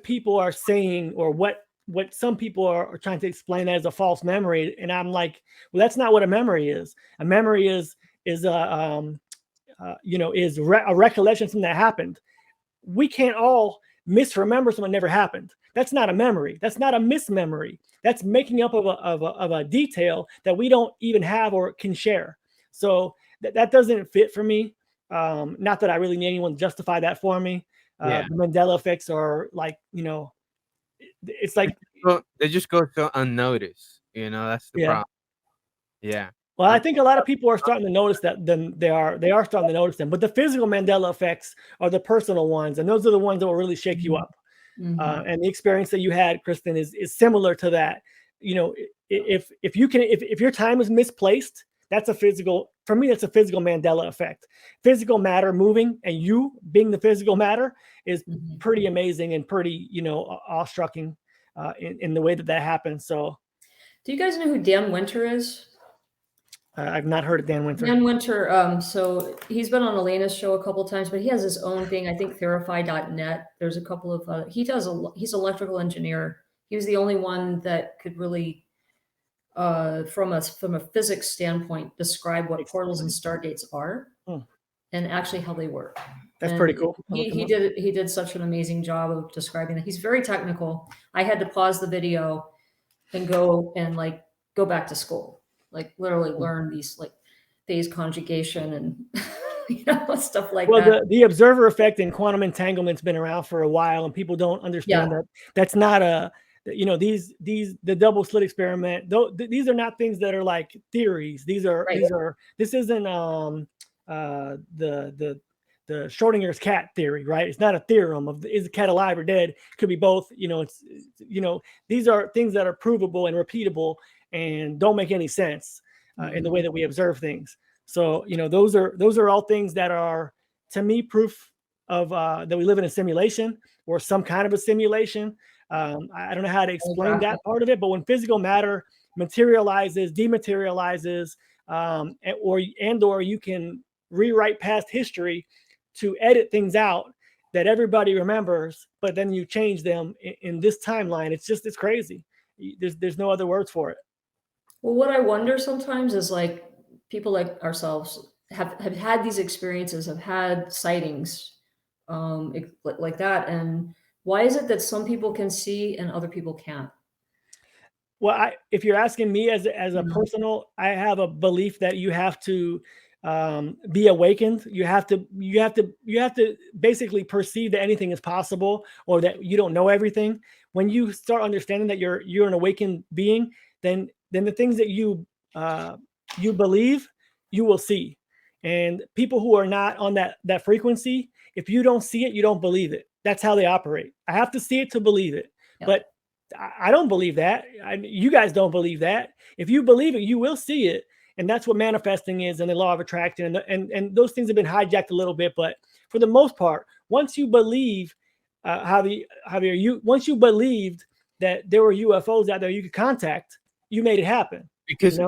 people are saying, or what some people are trying to explain as a false memory, and I'm like, well, that's not what a memory is. A memory is a a recollection of something that happened. We can't all misremember something that never happened. That's not a memory. That's not a mismemory. That's making up of a detail that we don't even have or can share. So that doesn't fit for me. Not that I really need anyone to justify that for me. Yeah. The Mandela effects are like, it's like, They just go so unnoticed, that's the yeah. problem. Yeah. Well, I think a lot of people are starting to notice that. Then they are starting to notice them. But the physical Mandela effects are the personal ones, and those are the ones that will really shake you up. And the experience that you had, Kristen, is similar to that. If your time is misplaced, that's a physical. For me, that's a physical Mandela effect. Physical matter moving, and you being the physical matter is pretty amazing and pretty, awe-striking in the way that happens. So, do you guys know who Dan Winter is? I've not heard of Dan Winter. Dan Winter, so he's been on Elena's show a couple of times, but he has his own thing. I think Therify.net. There's a couple of he's an electrical engineer. He was the only one that could really, from a physics standpoint, describe what portals and stargates are. and actually how they work. That's And pretty cool. He did such an amazing job of describing it. He's very technical. I had to pause the video and go back to school, like literally learn these like phase conjugation and stuff like Well, that. the observer effect in quantum entanglement's been around for a while, and people don't understand that that's not a, the double slit experiment. Though these are not things that are like theories. These are this isn't the Schrodinger's cat theory, right? It's not a theorem of is the cat alive or dead. It could be both. These are things that are provable and repeatable and don't make any sense in the way that we observe things. So those are all things that are, to me, proof of that we live in a simulation or some kind of a simulation. I don't know how to explain that part of it, but when physical matter materializes, dematerializes, or you can rewrite past history to edit things out that everybody remembers, but then you change them in this timeline. It's crazy. There's no other words for it. Well, what I wonder sometimes is like people like ourselves have had these experiences, have had sightings like that. And why is it that some people can see and other people can't? Well, if you're asking me as a personal, I have a belief that you have to be awakened. You have to basically perceive that anything is possible or that you don't know everything. When you start understanding that you're an awakened being, then the things that you believe, you will see. And people who are not on that frequency, if you don't see it, you don't believe it. That's how they operate. I have to see it to believe it. Yep. But I don't believe that. You guys don't believe that. If you believe it, you will see it. And that's what manifesting is, and the law of attraction. And those things have been hijacked a little bit. But for the most part, once you believe, Javier, once you believed that there were UFOs out there you could contact, you made it happen. Because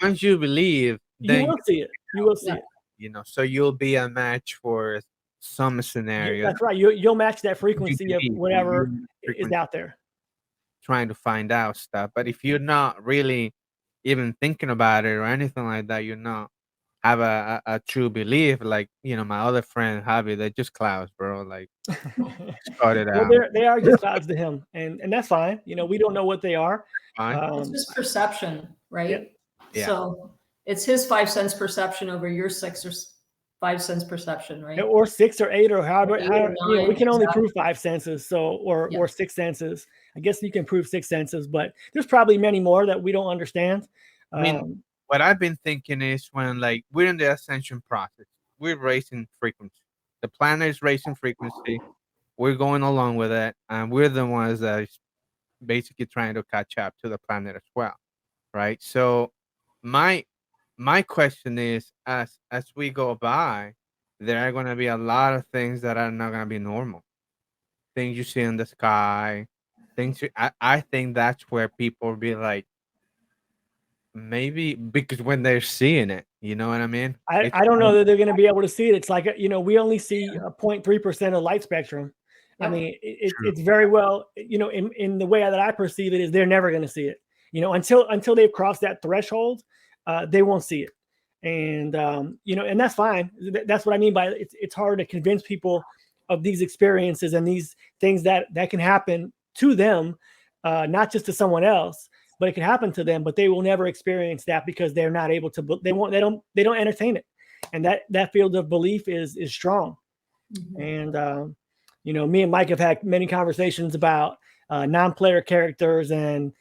once you believe, then you will see it. You will see it. So you'll be a match for some scenario. That's right. You'll match that frequency of whatever is out there. Trying to find out stuff. But if you're not really even thinking about it or anything like that, you're not have a true belief. Like, my other friend, Javi, they're just clouds, bro. Like, started out. Well, they are just clouds to him. And that's fine. We don't know what they are. It's just perception, right? Yeah. So it's his 5 sense perception over your 6 or 5 sense perception, right? Or 6 or 8 or however, we can only prove 5 senses, so or 6 senses. I guess you can prove 6 senses, but there's probably many more that we don't understand. I mean, what I've been thinking is when we're in the ascension process, we're raising frequency. The planet is raising frequency. We're going along with it, and we're the ones that is basically trying to catch up to the planet as well, right? So my question is, as we go by, there are going to be a lot of things that are not going to be normal. Things you see in the sky, I think that's where people be like, maybe because when they're seeing it, you know what I mean? I don't know that they're going to be able to see it. It's like, we only see 0.3% of light spectrum. Yep. I mean, it's very well, in the way that I perceive it is they're never going to see it, until they've crossed that threshold, they won't see it. And, and that's fine. That's what I mean by it's hard to convince people of these experiences and these things that can happen to them, not just to someone else, but it can happen to them, but they will never experience that because they're not able to, they don't entertain it. And that field of belief is strong. Mm-hmm. And, me and Mike have had many conversations about non-player characters and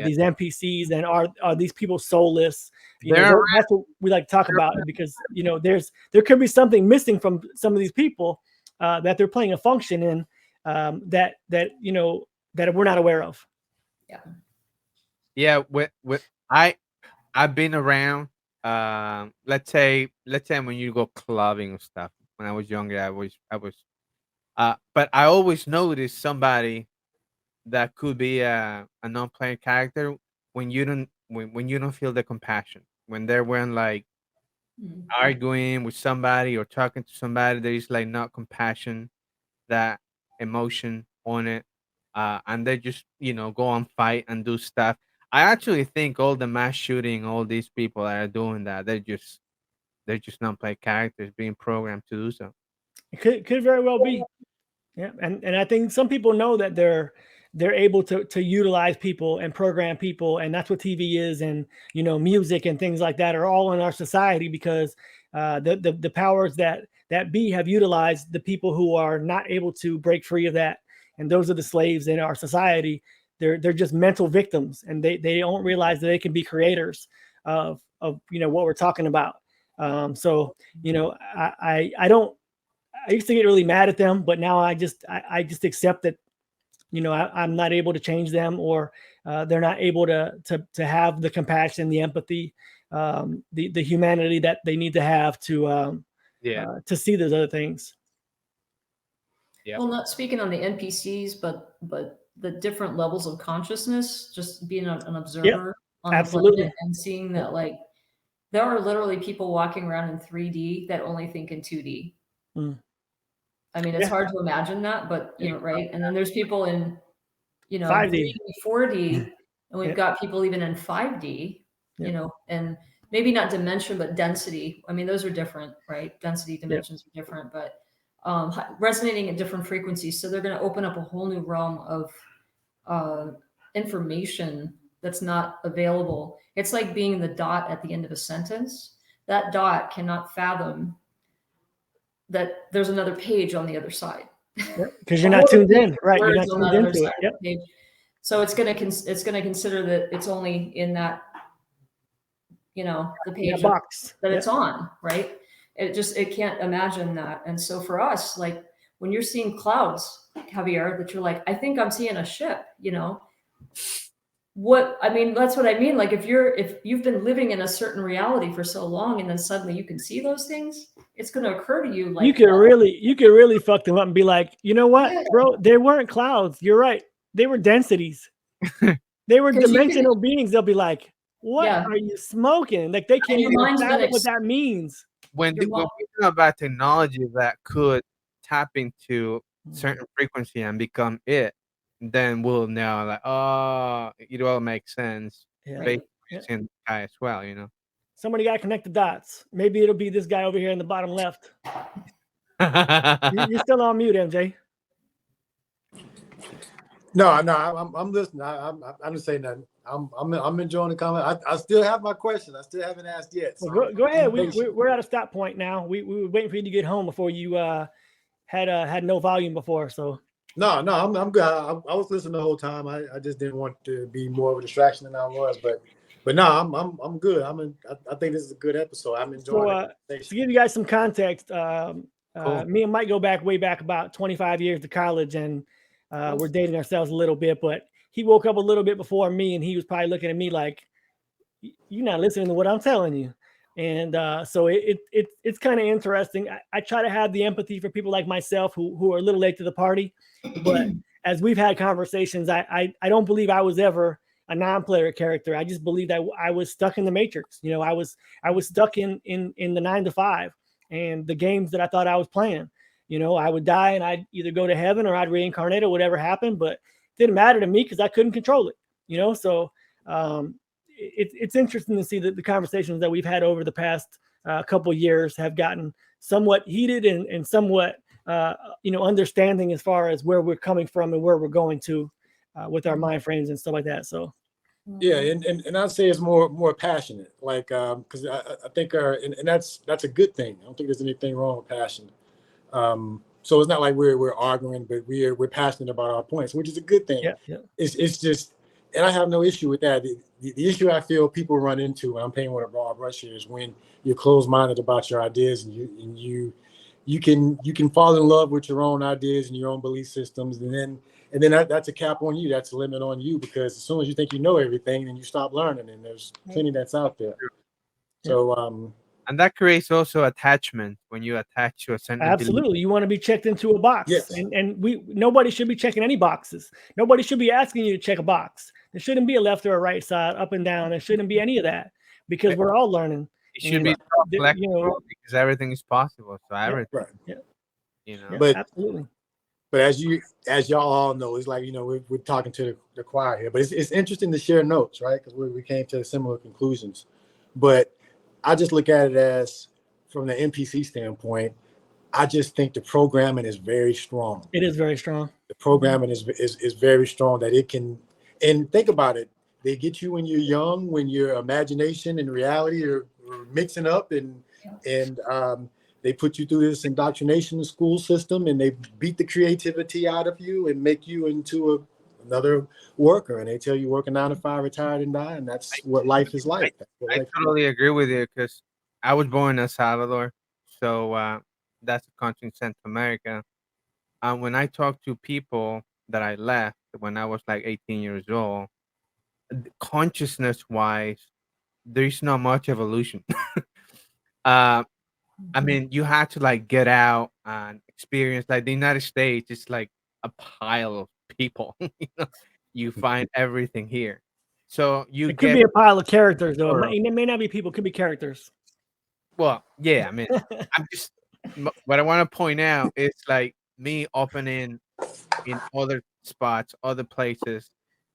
these NPCs, and are these people soulless? That's what we like to talk about, because there could be something missing from some of these people that they're playing a function in that we're not aware of. Yeah, I've been around. Let's say when you go clubbing and stuff. When I was younger, I was. But I always noticed somebody that could be a non-player character when you don't feel the compassion, when they're arguing with somebody or talking to somebody. There is not compassion, that emotion on it, and they just go and fight and do stuff. I actually think all the mass shooting, all these people that are doing that, they're just they're just not play characters being programmed to do so. It could very well be. Yeah, and I think some people know that they're able to utilize people and program people, and that's what TV is, and music and things like that are all in our society because the powers that be have utilized the people who are not able to break free of that, and those are the slaves in our society. They're just mental victims, and they don't realize that they can be creators of what we're talking about. So I don't. I used to get really mad at them, but now I just accept that, I'm not able to change them, or they're not able to have the compassion, the empathy, the humanity that they need to have to see those other things. Yeah. Well, not speaking on the NPCs, but the different levels of consciousness, just being an observer on absolutely. the planet and seeing that, like, there are literally people walking around in 3D that only think in 2D. Mm. I mean, it's hard to imagine that, but right? And then there's people in 5D, 3D, 4D, and we've got people even in 5D, and maybe not dimension, but density. I mean, those are different, right? Density dimensions are different, but resonating at different frequencies. So they're going to open up a whole new realm of information that's not available. It's like being the dot at the end of a sentence. That dot cannot fathom that there's another page on the other side. Because you're not tuned in, right? You're not tuned into it. Yep. So it's going to consider that it's only in that, the page box that it's on, right? It can't imagine that. And so for us, like when you're seeing clouds, Javier, that you're like, I think I'm seeing a ship, that's what I mean. Like if you've been living in a certain reality for so long, and then suddenly you can see those things, it's going to occur to you. Like you could really fuck them up and be like, you know what, bro? They weren't clouds. You're right. They were densities. They were dimensional beings. They'll be like, what are you smoking? Like they can't even fathom what that means. When we know about technology that could tap into certain frequency and become it, then we'll know, like, oh, it all makes sense. Based in the sky as well, Somebody got to connect the dots. Maybe it'll be this guy over here in the bottom left. You're still on mute, MJ. No, I'm listening. I'm just saying that I'm enjoying the comment. I still have my question. I still haven't asked yet. So well, go ahead. We're at a stop point now. We were waiting for you to get home before you had no volume before. So no, I'm good. I was listening the whole time. I just didn't want to be more of a distraction than I was, but no, I'm good. I think this is a good episode. I'm enjoying it. To give you guys some context, me and Mike go way back about 25 years to college, and we're dating ourselves a little bit, but he woke up a little bit before me, and he was probably looking at me like, you're not listening to what I'm telling you. And so it's kind of interesting. I try to have the empathy for people like myself who are a little late to the party, but as we've had conversations, I don't believe I was ever a non-player character. I just believe that I was stuck in the matrix. I was stuck in the 9 to 5 and the games that I thought I was playing. I would die and I'd either go to heaven or I'd reincarnate or whatever happened, but it didn't matter to me because I couldn't control it. So it's interesting to see that the conversations that we've had over the past couple of years have gotten somewhat heated and somewhat understanding as far as where we're coming from and where we're going to with our mind frames and stuff like that. So yeah, and I'd say it's more passionate, like because I think and that's a good thing. I don't think there's anything wrong with passion. So it's not like we're arguing, but we're passionate about our points, which is a good thing. Yeah. It's just, and I have no issue with that. The issue I feel people run into, and I'm painting with a broad brush here, is when you're closed-minded about your ideas, and you can fall in love with your own ideas and your own belief systems, and then that's a cap on you. That's a limit on you, because as soon as you think you know everything, then you stop learning, and there's plenty that's out there. So and that creates also attachment when you attach to a certain absolutely. You want to be checked into a box. Yes. And nobody should be checking any boxes. Nobody should be asking you to check a box. There shouldn't be a left or a right side, up and down. There shouldn't be any of that, because we're all learning. It should be flexible, because everything is possible. So everything, But absolutely. But as y'all all know, it's like, we're talking to the choir here, but it's interesting to share notes, right? Because we came to similar conclusions. But I just look at it as from the NPC standpoint, I just think the programming is very strong. It is very strong. The programming is very strong that it can. And think about it, they get you when you're young, when your imagination and reality are mixing up, and they put you through this indoctrination school system, and they beat the creativity out of you and make you into another worker, and they tell you work a 9 to 5, retired and die, and that's what life is like. I totally agree with you, because I was born in El Salvador, so that's a country in Central America. When I talk to people that I left when I was like 18 years old, consciousness-wise, there's not much evolution. I mean, you had to like get out and experience. Like the United States, it's like a pile of people. You find everything here, so you It could get be a pile of characters, though. Or- It may not be people. It could be characters. well, yeah. I mean, I'm just what I want to point out is like me opening in other spots, other places,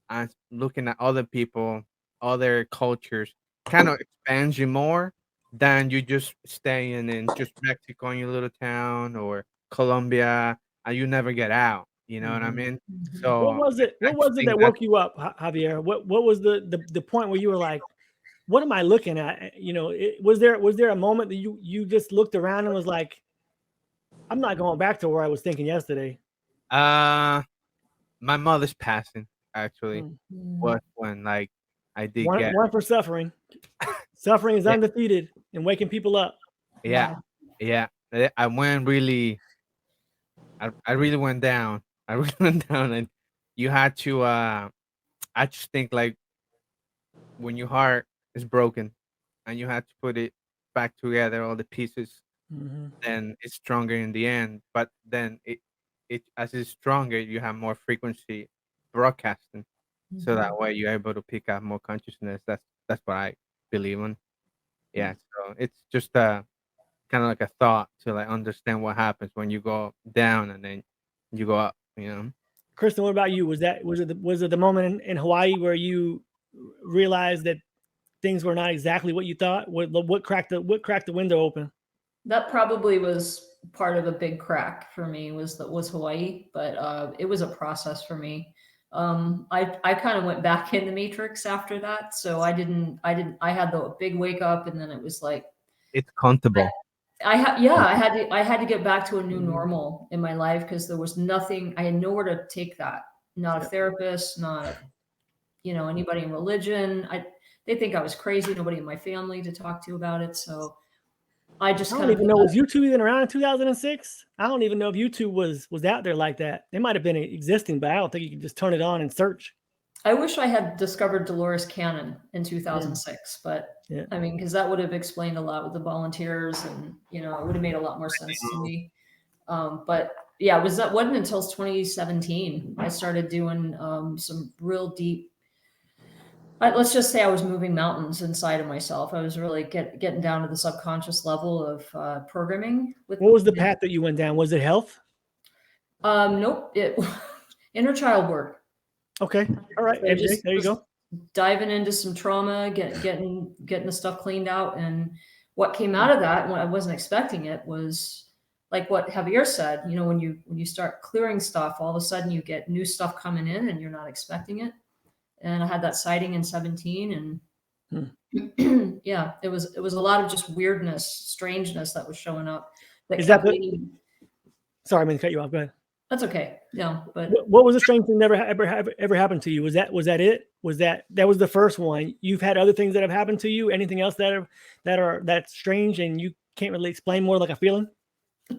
and looking at other people, other cultures, kind of expands you more than you just staying in just Mexico in your little town or Colombia, and you never get out. You know what I mean? So What was it? I What was it think that woke you up, Javier? What was the point where you were like, "What am I looking at?" Was there a moment that you just looked around and was like, "I'm not going back to where I was thinking yesterday." My mother's passing actually Mm. was when like I did get One for suffering. Suffering is Yeah. undefeated and waking people up. yeah yeah. I went really I really went down. I really went down, and you had to. I just think like when your heart is broken, and you had to put it back together, all the pieces, Mhm. then it's stronger in the end. But then it as it's stronger, you have more frequency broadcasting, so that way you're able to pick up more consciousness. That's what I believe in. Yeah. So it's just kind of like a thought to like understand what happens when you go down and then you go up. Kristen, what about you? Was it the moment in Hawaii where you realized that things were not exactly what you thought? What cracked the window open? That probably was part of a big crack for me was Hawaii, but it was a process for me. I kind of went back in the matrix after that, so I had the big wake up, and then it was like It's comfortable. I had to get back to a new normal in my life because there was nothing. I had nowhere to take that. Not a therapist, not anybody in religion. They think I was crazy. Nobody in my family to talk to about it. So I just I kind don't of even know, was YouTube even around in 2006? I don't even know if YouTube was out there like that. It might have been existing, but I don't think you could just turn it on and search. I wish I had discovered Dolores Cannon in 2006, but Yeah. I mean, because that would have explained a lot with the volunteers, and it would have made a lot more sense to me. But yeah, wasn't until 2017 I started doing some real deep. Let's just say I was moving mountains inside of myself. I was really getting down to the subconscious level of programming. What was the path that you went down? Was it health? Nope. Inner child work. Okay. All right. So MJ, there you go. Diving into some trauma, getting the stuff cleaned out, and what came out of that, when I wasn't expecting it, was like what Javier said. When you start clearing stuff, all of a sudden you get new stuff coming in, and you're not expecting it. And I had that sighting in 17, and yeah, it was a lot of just weirdness, strangeness that was showing up. Sorry, I'm going to cut you off. Go ahead. That's okay. Yeah, but what was the strange thing that ever happened to you? Was that it? Was that was the first one? You've had other things that have happened to you. Anything else that's strange and you can't really explain, more like a feeling? Pick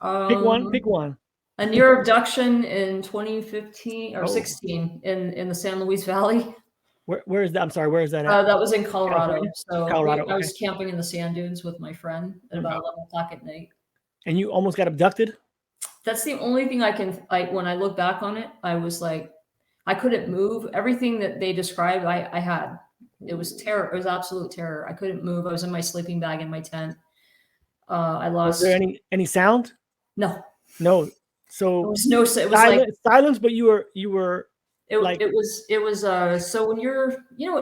one. Pick one. A near abduction in 2015 or 16 in the San Luis Valley. Where is that? I'm sorry. Where is that at? That was in Colorado. California? So Colorado. I was camping in the sand dunes with my friend at about 11 o'clock at night. And you almost got abducted? That's the only thing when I look back on it, I was like, I couldn't move. Everything that they described, I had. It was terror. It was absolute terror. I couldn't move. I was in my sleeping bag in my tent. I lost. Was there any sound? No. So there was no. It was silence, but you were. It was. So when you're,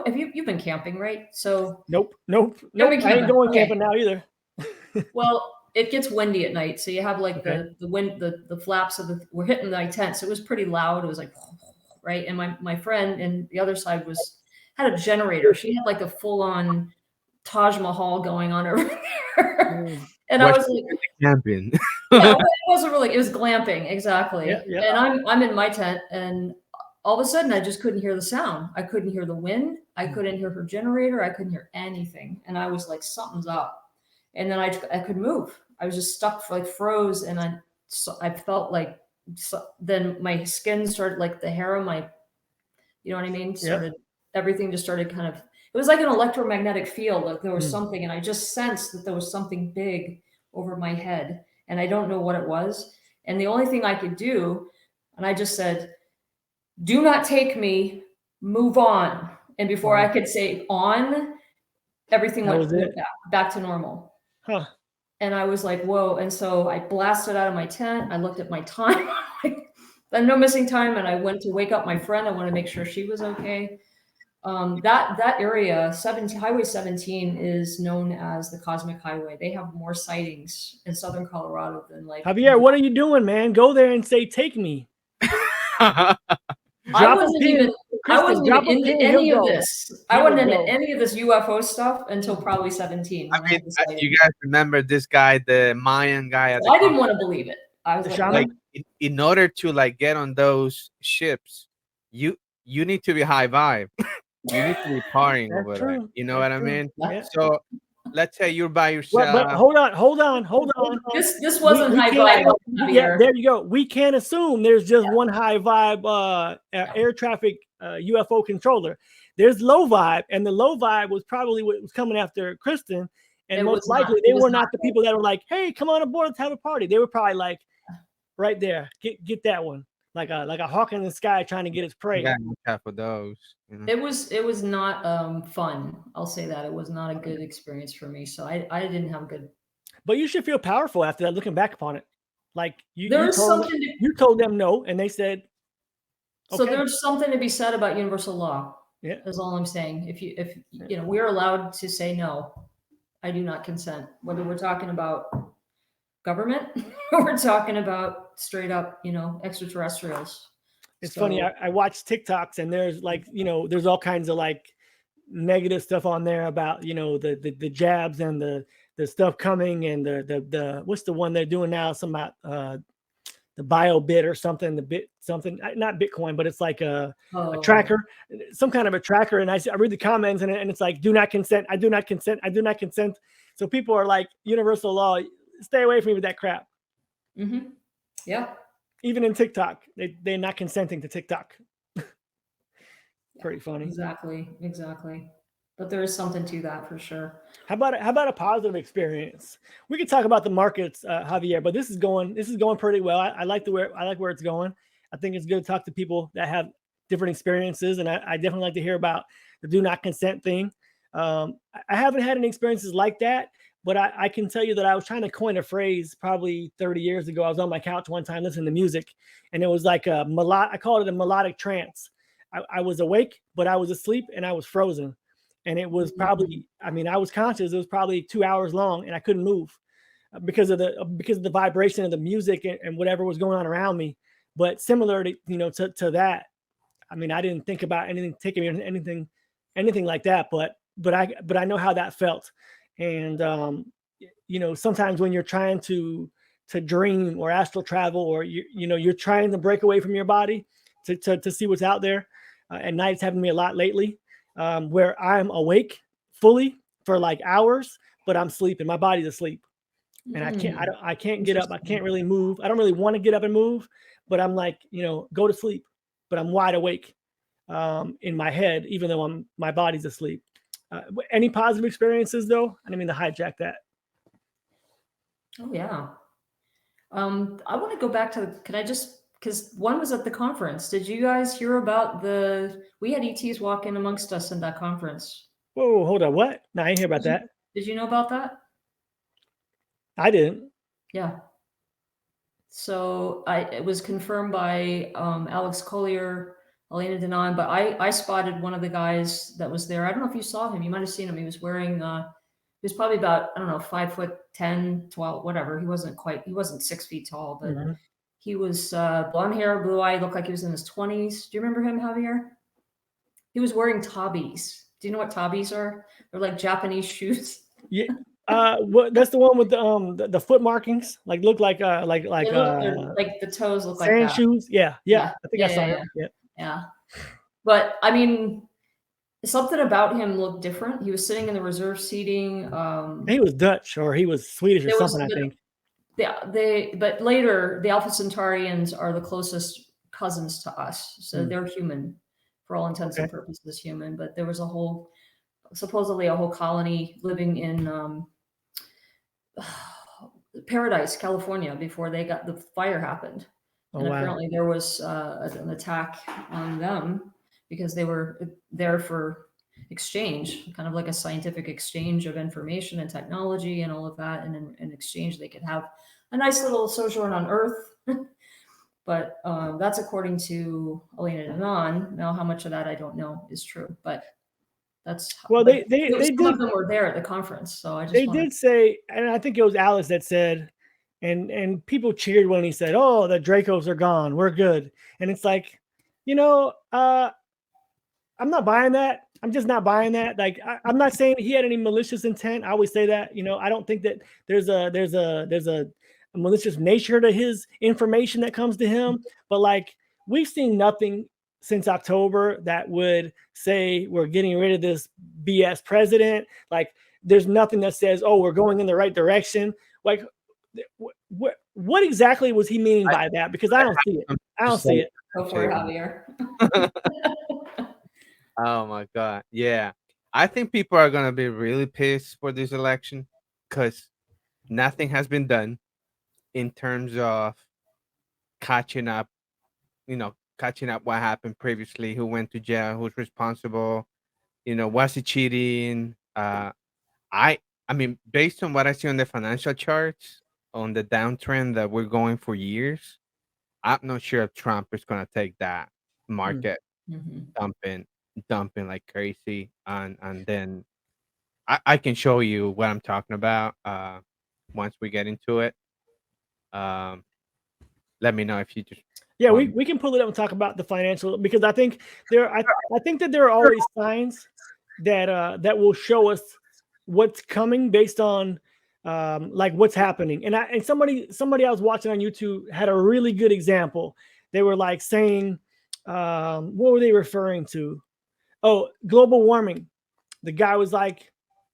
have you've been camping, right? So nope. I ain't going camping now either. Well, it gets windy at night, so you have like Okay. the wind, the flaps of the we're hitting my tent, so it was pretty loud. It was like right, and my friend and the other side had a generator. She had like a full on Taj Mahal going on over there, Mm. and I Was was like, camping. yeah, well, it wasn't really. It was glamping, exactly. Yeah, yeah. And I'm in my tent, and all of a sudden, I just couldn't hear the sound. I couldn't hear the wind. I couldn't hear her generator. I couldn't hear anything, and I was like, something's up. And then I could move. I was just stuck, like froze, and I felt like then my skin started, like the hair on my, you know what I mean, started everything just started kind of. It was like an electromagnetic field. Like there was something, and I just sensed that there was something big over my head, and I don't know what it was. And the only thing I could do, and I just said, "Do not take me. Move on." And before I could say on, everything That went was it. back to normal. Huh. And I was like, whoa. And so I blasted out of my tent. I looked at my time. No missing time. And I went to wake up my friend. I wanted to make sure she was okay. That area, Highway 17, is known as the Cosmic Highway. They have more sightings in southern Colorado than like Javier, what are you doing, man? Go there and say, "Take me." I wasn't even into any of this. I wasn't into any of this UFO stuff until probably 17. I mean, you guys remember this guy, the Mayan guy? I didn't want to believe it. I was like in order to like get on those ships, you need to be high vibe. You need to be partying over there. You know what I mean? Yeah. So let's say you're by yourself. But hold on. This wasn't high vibe. Yeah, there you go. We can't assume there's just one high vibe air traffic UFO controller. There's low vibe, and the low vibe was probably what was coming after Kristen. And most likely they were not the people that were like, "Hey, come on aboard, let's have a party." They were probably like, right there, get that one, like a hawk in the sky trying to get its prey. Yeah, half of those. You know? It was not fun. I'll say that it was not a good experience for me. So I didn't have a good. But you should feel powerful after that, looking back upon it. Like you told them no, and they said. Okay. So there's something to be said about universal law. Yeah, that's all I'm saying. If you know, we're allowed to say no. I do not consent. Whether we're talking about government or we're talking about straight up, extraterrestrials. It's funny. I watch TikToks, and there's like, there's all kinds of like negative stuff on there about, the jabs and the stuff coming, and the what's the one they're doing now? Some about the bio bit or something, not Bitcoin, but it's like a tracker, some kind of a tracker. And I read the comments, and it's like, do not consent. I do not consent. I do not consent. So people are like, universal law, stay away from me with that crap. Mm-hmm. Yeah. Even in TikTok, they're not consenting to TikTok. Pretty funny. Exactly. But there is something to that for sure. How about a positive experience? We could talk about the markets, Javier, but this is going pretty well. I like where it's going. I think it's good to talk to people that have different experiences, and I definitely like to hear about the do not consent thing. I haven't had any experiences like that, but I can tell you that I was trying to coin a phrase probably 30 years ago. I was on my couch one time listening to music, and it was like I called it a melodic trance. I was awake, but I was asleep, and I was frozen. And it was probably, I was conscious. It was probably 2 hours long, and I couldn't move because of the vibration of the music and whatever was going on around me. But similar to that, I didn't think about taking me anything like that. But I know how that felt. And sometimes when you're trying to dream or astral travel, or you're trying to break away from your body to see what's out there. At night, it's happened to me a lot lately. Where I'm awake fully for like hours, but I'm sleeping. My body's asleep, and I can't get up. I can't really move. I don't really want to get up and move, but I'm like, go to sleep, but I'm wide awake in my head, even though my body's asleep. Any positive experiences though? I didn't mean to hijack that. Oh yeah. I want to go back to. Can I just? Because one was at the conference. Did you guys hear about we had ETs walk in amongst us in that conference? Whoa, hold on. What? No, I didn't hear about that. Did you know about that? I didn't. Yeah. So it was confirmed by Alex Collier, Elena Denon, but I spotted one of the guys that was there. I don't know if you saw him. You might have seen him. He was wearing He was probably about, I don't know, 5'10", 12, whatever. He wasn't 6 feet tall, but Mhm. he was blonde hair, blue eye, looked like he was in his 20s. Do you remember him, Javier? He was wearing tabis. Do you know what tabis are? They're like Japanese shoes. Yeah. That's the one with the foot markings, like look like They're like the toes look like sand that. shoes. Yeah, Yeah, I think I saw him. Yeah. yeah. But I mean, something about him looked different. He was sitting in the reserve seating. He was Dutch or he was Swedish or There was, something, I think. but later the Alpha Centaurians are the closest cousins to us, so they're human, for all intents and purposes, human. But there was supposedly a whole colony living in Paradise, California, before the fire happened. Oh, And wow. apparently there was an attack on them because they were there for exchange, kind of like a scientific exchange of information and technology and all of that. And in exchange, they could have a nice little sojourn on Earth. But that's according to Elena Danan. Now, how much of that I don't know is true, but that's Well, but they some did of them were there at the conference, so I they just want did say, and I think it was Alice that said, and people cheered when he said, "Oh, the Dracos are gone. We're good." And it's like, I'm not buying that. I'm just not buying that. Like, I'm not saying he had any malicious intent. I always say that. I don't think that there's a malicious nature to his information that comes to him. But like, we've seen nothing since October that would say we're getting rid of this BS president. Like, there's nothing that says, "Oh, we're going in the right direction." Like, what exactly was he meaning by that? Because I don't see it. I don't see it. go for it, Javier. Oh my God. Yeah. I think people are going to be really pissed for this election because nothing has been done in terms of catching up, catching up what happened previously, who went to jail, who's responsible, was he cheating? I I mean, based on what I see on the financial charts, on the downtrend that we're going for years, I'm not sure if Trump is going to take that market Mhm. dumping like crazy, and then I can show you what I'm talking about once we get into it. Um, let me know if you just Yeah, want. we can pull it up and talk about the financial, because I think I think that there are always signs that will show us what's coming based on like what's happening. And somebody I was watching on YouTube had a really good example. They were like saying, what were they referring to? Oh, global warming. The guy was like,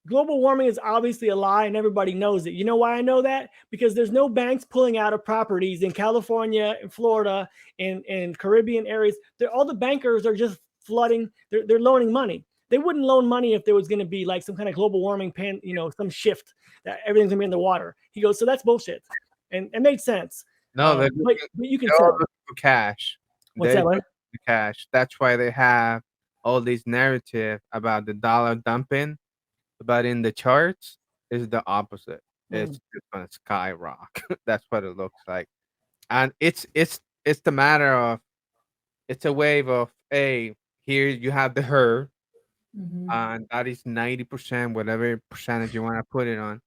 global warming is obviously a lie and everybody knows it. You know why I know that? Because there's no banks pulling out of properties in California and Florida and Caribbean areas. All the bankers are just flooding. They're loaning money. They wouldn't loan money if there was going to be like some kind of global warming some shift that everything's going to be in the water. He goes, so that's bullshit. And it made sense. No, But you can they're all tell. looking for cash. What's They that, look right? for cash. That's why they have all this narrative about the dollar dumping, but in the charts, is the opposite. It's just gonna skyrocket. That's what it looks like, and it's the matter of it's a wave of here you have the herd, Mhm. and that is 90%, whatever percentage you want to put it on.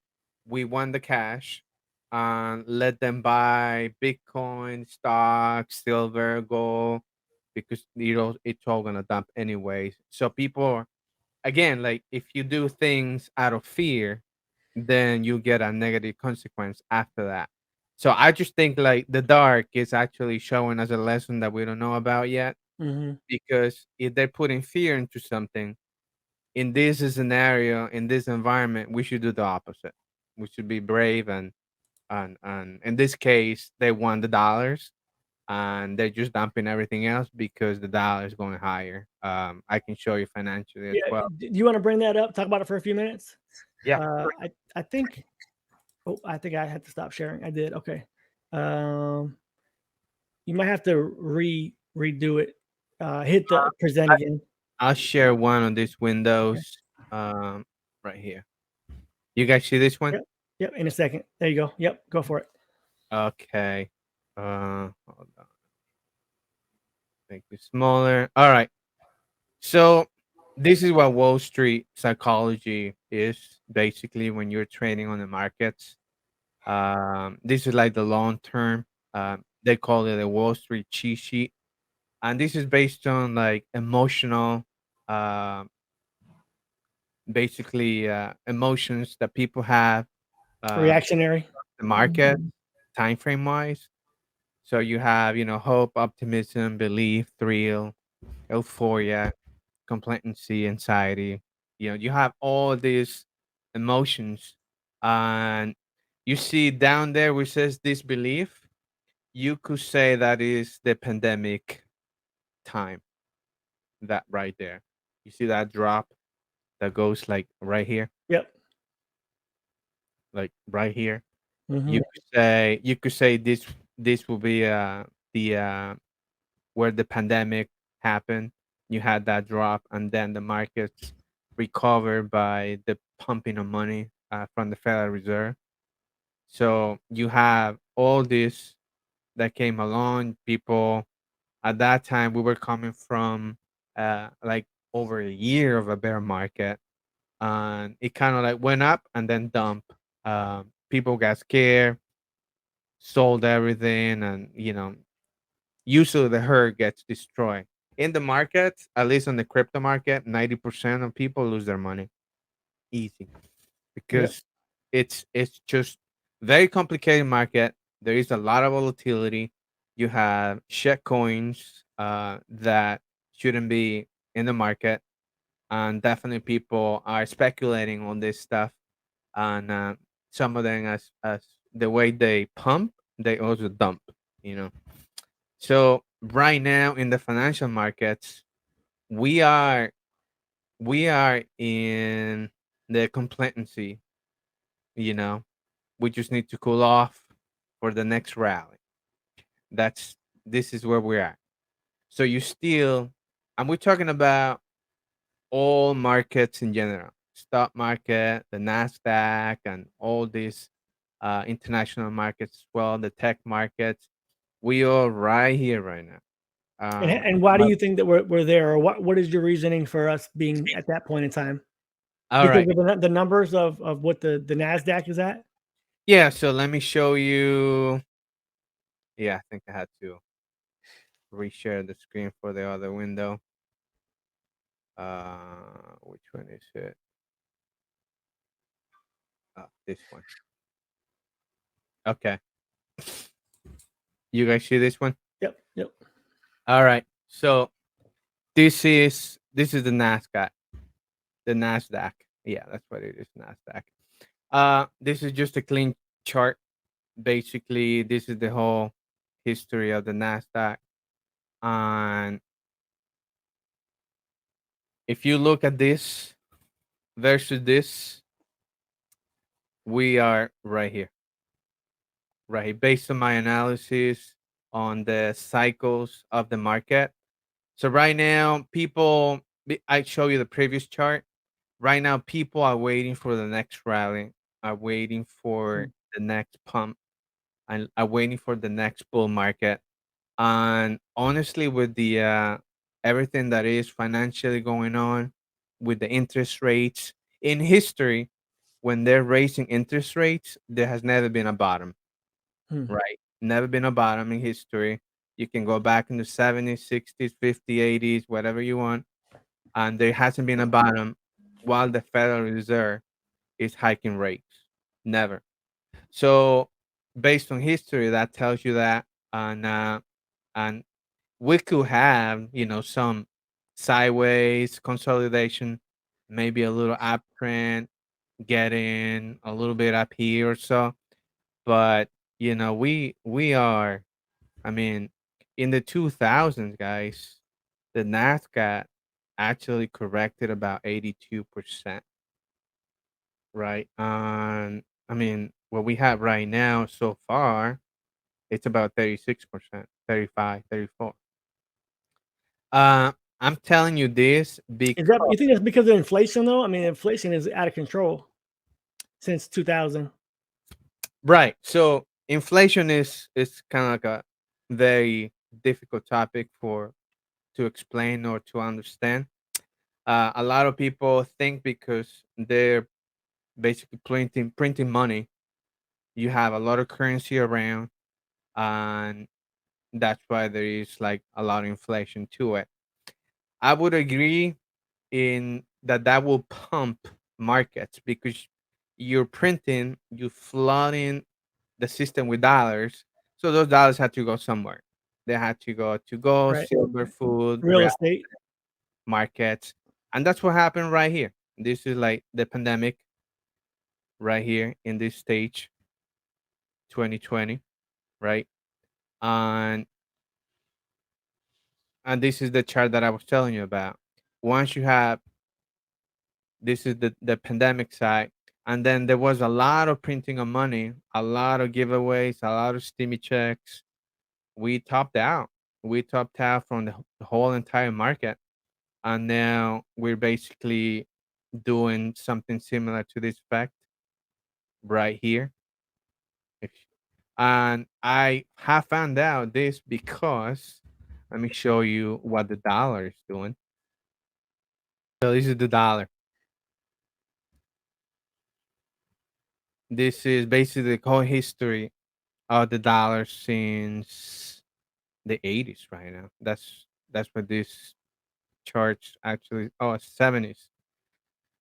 We want the cash, and let them buy Bitcoin, stocks, silver, gold, because it's all gonna dump anyways. So people, again, like if you do things out of fear, then you get a negative consequence after that. So I just think like the dark is actually showing us a lesson that we don't know about yet, Mm-hmm. because if they're putting fear into something in this scenario, in this environment, we should do the opposite. We should be brave, and in this case they want the dollars, and they're just dumping everything else because the dollar is going higher. I can show you financially as Yeah. well. Do you want to bring that up? Talk about it for a few minutes. Yeah. I think. Oh, I think I had to stop sharing. I did. Okay. You might have to redo it. Hit the present again. I'll share one on these windows, right here. You guys see this one? Yep. Yep. In a second. There you go. Yep. Go for it. Okay. Hold on. Make it smaller. All right. So this is what Wall Street psychology is basically when you're trading on the markets. This is like the long term. They call it a Wall Street cheat sheet, and this is based on like emotional, uh, basically emotions that people have, Reactionary. the market time frame wise. So you have, hope, optimism, belief, thrill, euphoria, complacency, anxiety. You have all these emotions, and you see down there which says disbelief. You could say that is the pandemic time. That right there, you see that drop that goes like right here, Yep. like right here. Hmm. You could say this will be the where the pandemic happened. You had that drop, and then the markets recovered by the pumping of money from the Federal Reserve. So you have all this that came along. People at that time, we were coming from like over a year of a bear market, and it kind of like went up and then dump. People got scared, sold everything, and usually the herd gets destroyed. In the market, at least on the crypto market, 90% of people lose their money easy Yep. because it's just very complicated market. There is a lot of volatility. You have shit coins that shouldn't be in the market, and definitely people are speculating on this stuff. And some of them, as the way they pump, they also dump. You know, so right now in the financial markets, we are we are in the complacency. You know, we just need to cool off for the next rally. That's this is where we're at. So you still, and we're talking about all markets in general, stock market, the Nasdaq, and all these international markets as well, the tech markets. We are right here right now. And why do you think that we're there, or what is your reasoning for us being at that point in time? All Because right. of the numbers of what the Nasdaq is at. Yeah. So let me show you. Yeah, I think I had to reshare the screen for the other window. Which one is it? This one. Okay. You guys see this one? Yep. Yep. All right. So this is the Nasdaq. The Nasdaq. Yeah, that's what it is. Nasdaq. This is just a clean chart. Basically, this is the whole history of the Nasdaq. And if you look at this versus this, we are right here. Right. Based on my analysis on the cycles of the market. So right now, I show you the previous chart. Right now, people are waiting for the next rally, are waiting for Mm. the next pump, and are waiting for the next bull market. And honestly, with the everything that is financially going on, with the interest rates in history, when they're raising interest rates, there has never been a bottom, Hmm. right? Never been a bottom in history. You can go back in the 70s, 60s, 50s, 80s, whatever you want, and there hasn't been a bottom while the Federal Reserve is hiking rates. Never. So, based on history, that tells you that, and we could have, some sideways consolidation, maybe a little uptrend, getting a little bit up here or so. But we are. I mean, in the 2000s, guys, the Nasdaq actually corrected about 82%, right? And I mean, what we have right now so far, it's about 36%, 35, 34. Uh, I'm telling you this Is that, because you think that's because of inflation though? I mean, inflation is out of control since 2000. right. So inflation is kind of like a very difficult topic for to explain or to understand. A lot of people think because they're basically printing money. You have a lot of currency around, and that's why there is like a lot of inflation to it. I would agree in that will pump markets because you're printing, you flooding the system with dollars. So those dollars had to go somewhere. They had to go, Right. silver, food, Real estate. markets. And that's what happened right here. This is like the pandemic right here in this stage, 2020, right? And and this is the chart that I was telling you about. Once you have this is the pandemic side, and then there was a lot of printing of money, a lot of giveaways, a lot of stimmy checks. We topped out. We topped out from the whole entire market, and now we're basically doing something similar to this effect right here. If, and I have found out this because let me show you what the dollar is doing. So this is the dollar. This is basically the whole history of the dollar since the 80s right now. That's what this chart actually 70s.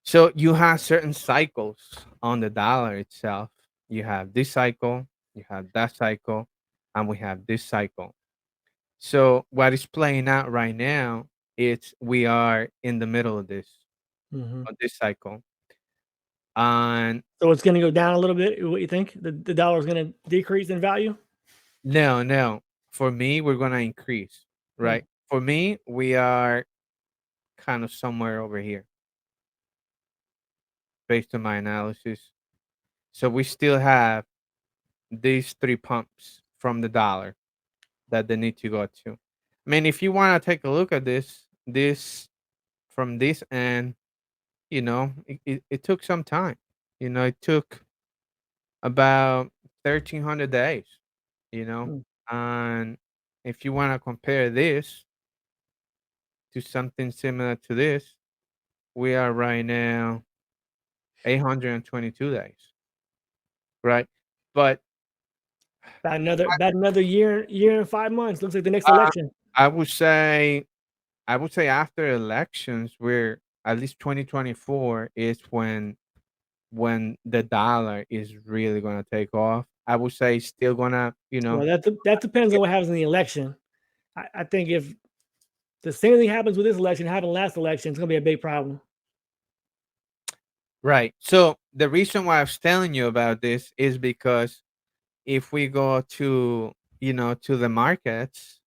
So you have certain cycles on the dollar itself. You have this cycle, you have that cycle, and we have this cycle. So what is playing out right now is we are in the middle of Hmm. this cycle. And So it's going to go down a little bit. What you think? The dollar is going to decrease in value? no. For me, we're gonna increase, Hmm. right? For me, we are kind of somewhere over here based on my analysis. So we still have these three pumps from the dollar that they need to go to. I mean, if you want to take a look at this from this end, it took some time. It took about 1,300 days, you know. Hmm. And if you want to compare this to something similar to this, we are right now 822 days, right? But About another year and 5 months. Looks like the next uh, election. I would say after elections, where at least 2024 is when the dollar is really gonna take off. I would say it's still gonna, Well, that depends on what happens in the election. I think if the same thing happens with this election happened last election, it's going to be a big problem. right. So the reason why I was telling you about this is because if we go to the markets,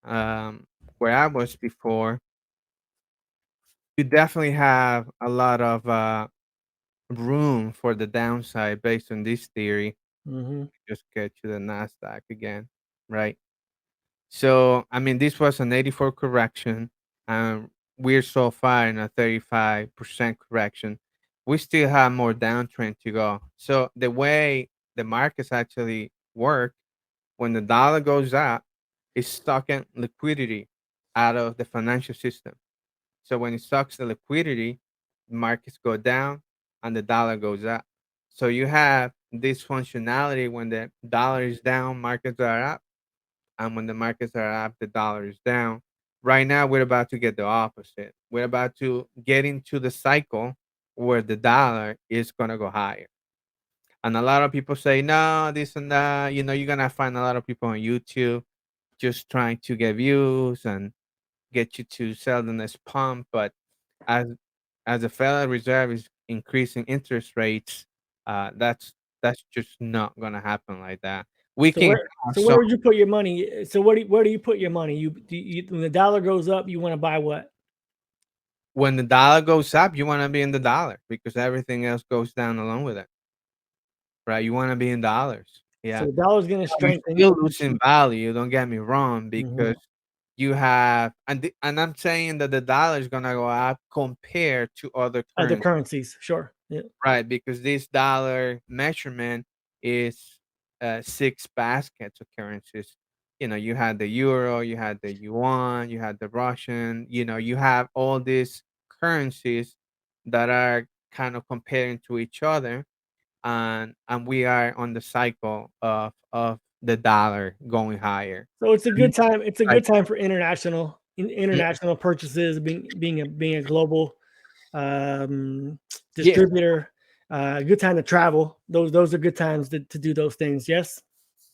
where I was before, you definitely have a lot of room for the downside based on this theory. Hmm. Just get to the Nasdaq again, right? So I mean, this was an 84 correction, and we're so far in a 35% correction. We still have more downtrend to go. So the way the markets actually work, when the dollar goes up, it's sucking liquidity out of the financial system. So when it sucks the liquidity, markets go down and the dollar goes up. So you have this functionality: when the dollar is down, markets are up, and when the markets are up, the dollar is down. Right now, we're about to get the opposite. We're about to get into the cycle where the dollar is gonna go higher. And a lot of people say, no, this and that. You're gonna find a lot of people on YouTube just trying to get views and get you to sell the next pump. But as the Federal Reserve is increasing interest rates, that's just not gonna happen like that. We So can where have so some where would you put your money? So where do you put your money? When the dollar goes up, you want to buy what? when the dollar goes up, you want to be in the dollar because everything else goes down along with it, right? You want to be in dollars. So Yeah, the dollar's going to you're strengthen. still losing value. Don't get me wrong, Hmm. because you have and I'm saying that the dollar is gonna go up compared to other Other currencies. currencies, sure. Yeah. Right, because this dollar measurement is six baskets of currencies. You had the euro, you had the yuan, you had the Russian. You have all these currencies that are kind of comparing to each other, and we are on the cycle of the dollar going higher. So it's a And good time. It's a like, good time for yeah, international purchases, being a global yeah. distributor. Good time to travel. Those are good times to do those things. Yes.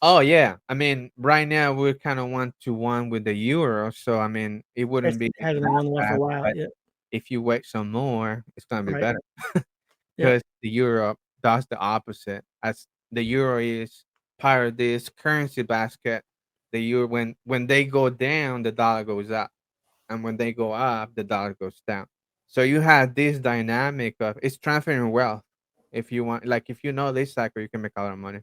Oh yeah. I mean, right now we're kind of 1-to-1 with the euro, so I mean, it wouldn't It's be hasn't been that 1-to-1 for a bad. while. But Yeah. if you wait some more, it's gonna be Right. better. Yep. Because the euro does the opposite. As the euro is part of this currency basket, the euro when they go down, the dollar goes up, and when they go up, the dollar goes down. So you have this dynamic of it's transferring wealth. If you want, like, if you know this cycle, you can make a lot of money,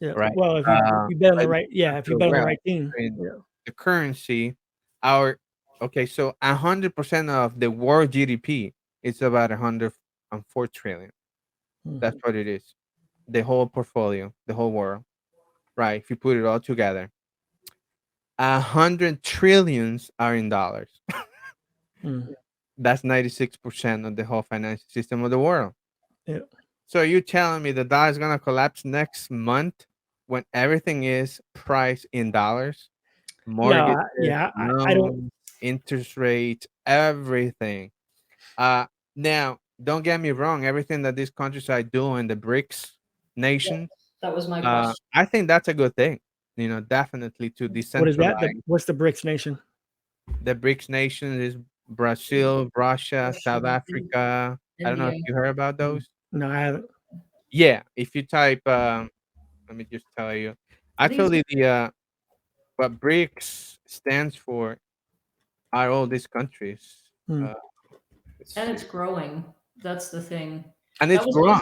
Yeah. right? Well, if you bet on But the you right, yeah, if you transfer bet on the wealth right team. in Yeah. the currency. Our Okay, so 100% of the world GDP is about 104 trillion. Hmm. That's what it is. The whole portfolio, the whole world, right? If you put it all together, 100 trillions are in dollars. Hmm. That's 96% of the whole financial system of the world. Yeah. So you're telling me the dollar is gonna collapse next month when everything is priced in dollars? No. Mortgages, Yeah. I don't. loans, interest rates, everything. Uh, Now, don't get me wrong. Everything that these countries are doing, the BRICS Yeah, nations, that was my question. I think that's a good thing. Definitely to What is that? decentralize. What's the BRICS nation? The BRICS nations is Brazil, Russia, South Russia, Africa. I don't know India. if you heard about Mm. those. No, I haven't. Yeah, if you type, let me just tell you. I think it's, Actually, the what BRICS stands for are all these countries. Hmm. Uh, let's and see, it's growing. That's the thing. and That it's was growing.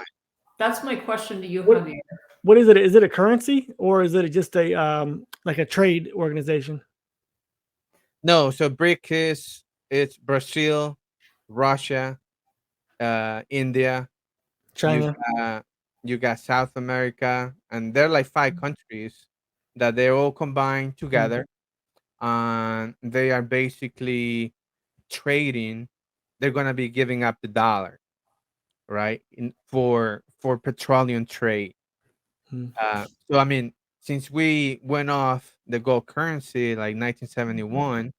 that's my question to you, What Javier. What is it? Is it a currency or is it just a like a trade organization? No, so BRIC is it's Brazil, Russia, India. You China. got you got South America, and they're like 5 countries that they're all combined Hmm. together, and they are basically trading. They're gonna be giving up the dollar, right, for petroleum trade. Hmm. So I mean, since we went off the gold currency like 1971,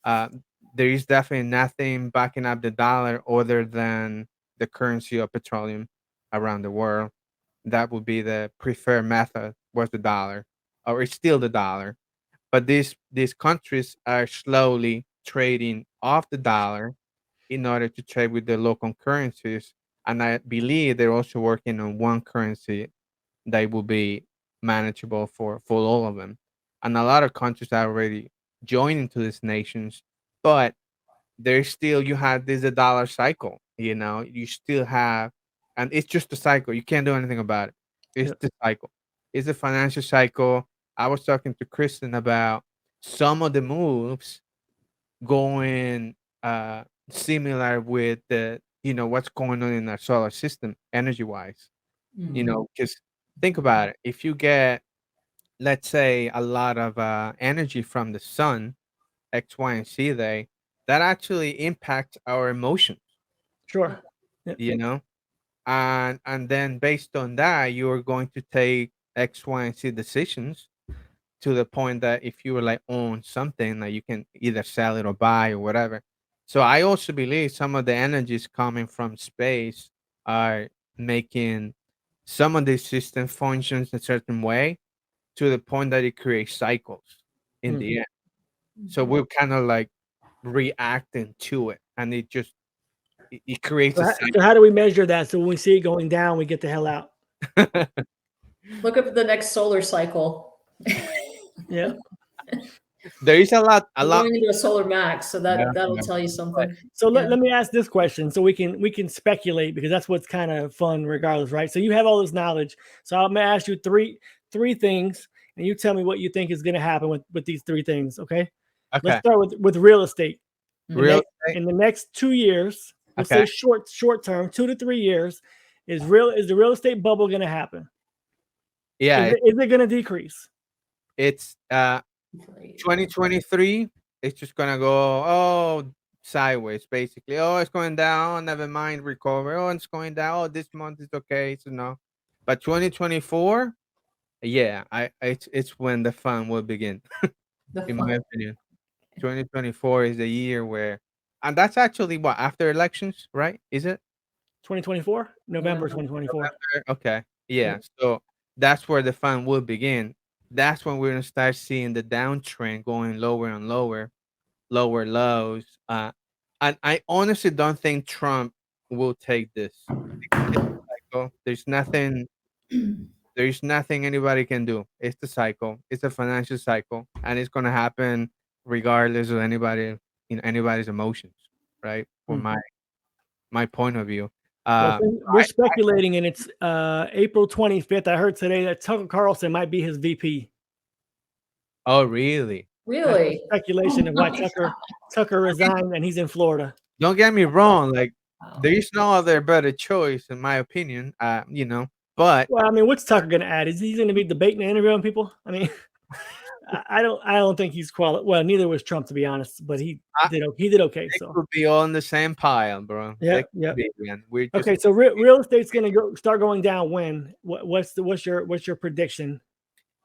uh, there is definitely nothing backing up the dollar other than the currency of petroleum around the world. That would be the preferred method was the dollar, or it's still the dollar. But these countries are slowly trading off the dollar in order to trade with the local currencies, and I believe they're also working on one currency that will be manageable for all of them. And a lot of countries are already joining to these nations, but there's still you have this a dollar cycle. You still have, and it's just a cycle. You can't do anything about it. It's Yeah. the cycle. It's a financial cycle. I was talking to Kristen about some of the moves going similar with the what's going on in our solar system energy wise. Mhm. Because think about it. If you get, let's say, a lot of energy from the sun, X, Y, and Z day, that actually impacts our emotions, Sure. Yeah. you know? And then based on that, you're going to take X, Y, and Z decisions to the point that if you were like own something that you can either sell it or buy or whatever. So I also believe some of the energies coming from space are making some of these system functions a certain way to the point that it creates cycles in Hmm. the end. So we're kind of like reacting to it, and it creates So, a so how do we measure that? So when we see it going down, we get the hell out. cycle. Look at the next solar cycle. Yeah. There is a We're lot. going into a solar max, so Yeah, that'll yeah. tell you something. So Yeah. let me ask this question so we can speculate because that's what's kind of fun regardless, right? So you have all this knowledge. So I'm gonna ask you three things and you tell me what you think is gonna happen with these three things. Okay. Let's Okay. start with real estate. The Real next estate. in the next 2 years, let's Okay. say short term, 2 to 3 years, is the real estate bubble gonna happen? Yeah, Is it gonna decrease? it's 2023. It's just gonna go. Oh, sideways, basically. Oh, it's going down. Never mind, recover. Oh, it's going down. Oh, this month is okay. So no, but 2024, yeah, it's when the fun will begin, The in fun. my opinion. 2024 is the year where, and that's actually what after elections, right? Is it 2024, November November. 2024. November? Okay, yeah. Yep. So that's where the fun will begin. That's when we're gonna start seeing the downtrend going lower and lower, lower lows. And I honestly don't think Trump will take this. It's a cycle. There's nothing anybody can do. It's the cycle. It's a financial cycle, and it's gonna happen regardless of anybody's emotions, right? From Hmm. my point of view. Well, Uh, they're speculating, and it's April 25th. I heard today that Tucker Carlson might be his VP. oh, really? That's the Really? Oh speculation of why my Tucker resigned, and he's in Florida. Don't get me wrong. Like, God. there is no other better choice, in my opinion. But Well, I mean, what's Tucker going to add? Is he going to be debating and interviewing people? I mean, I don't think he's qualified. Well, neither was Trump, to be honest. But he I, did okay. they So could be all in the same pile, bro. They yeah, could yeah. be, man. We're just Okay, so real estate's going to start going down when? What's your prediction?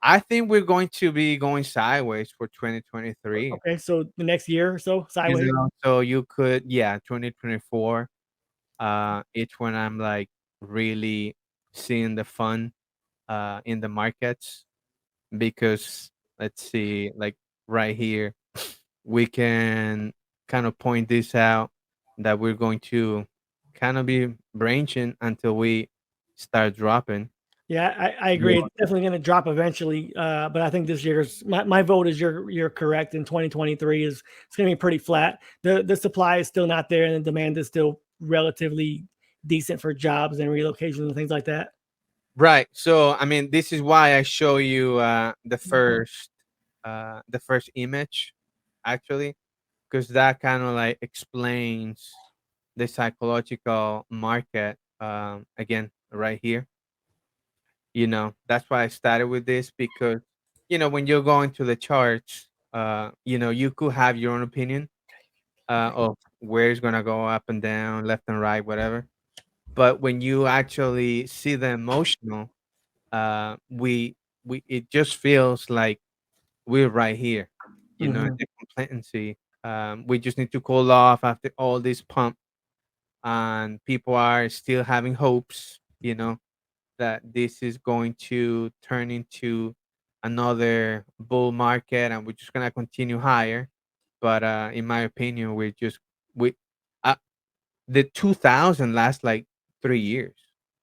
I think we're going to be going sideways for 2023. Okay, so the next year or so, sideways. So you could, yeah, 2024. It's when I'm like really seeing the fun in the markets, because let's see, like right here, we can kind of point this out that we're going to kind of be branching until we start dropping. Yeah, I agree. Yeah. It's definitely going to drop eventually. But I think this year's my vote is you're correct. In 2023 is it's going to be pretty flat. The supply is still not there, and the demand is still relatively decent for jobs and relocations and things like that. Right. So I mean, this is why I show you the first image, actually, because that kind of like explains the psychological market again right here. That's why I started with this, because when you're going to the charts, you could have your own opinion of where it's gonna go up and down, left and right, whatever. But when you actually see the emotional, we it just feels like we're right here, in Mhm. the complacency. We just need to cool off after all this pump, and people are still having hopes, that this is going to turn into another bull market, and we're just gonna continue higher. But in my opinion, we uh, the 2000 last like 3 years.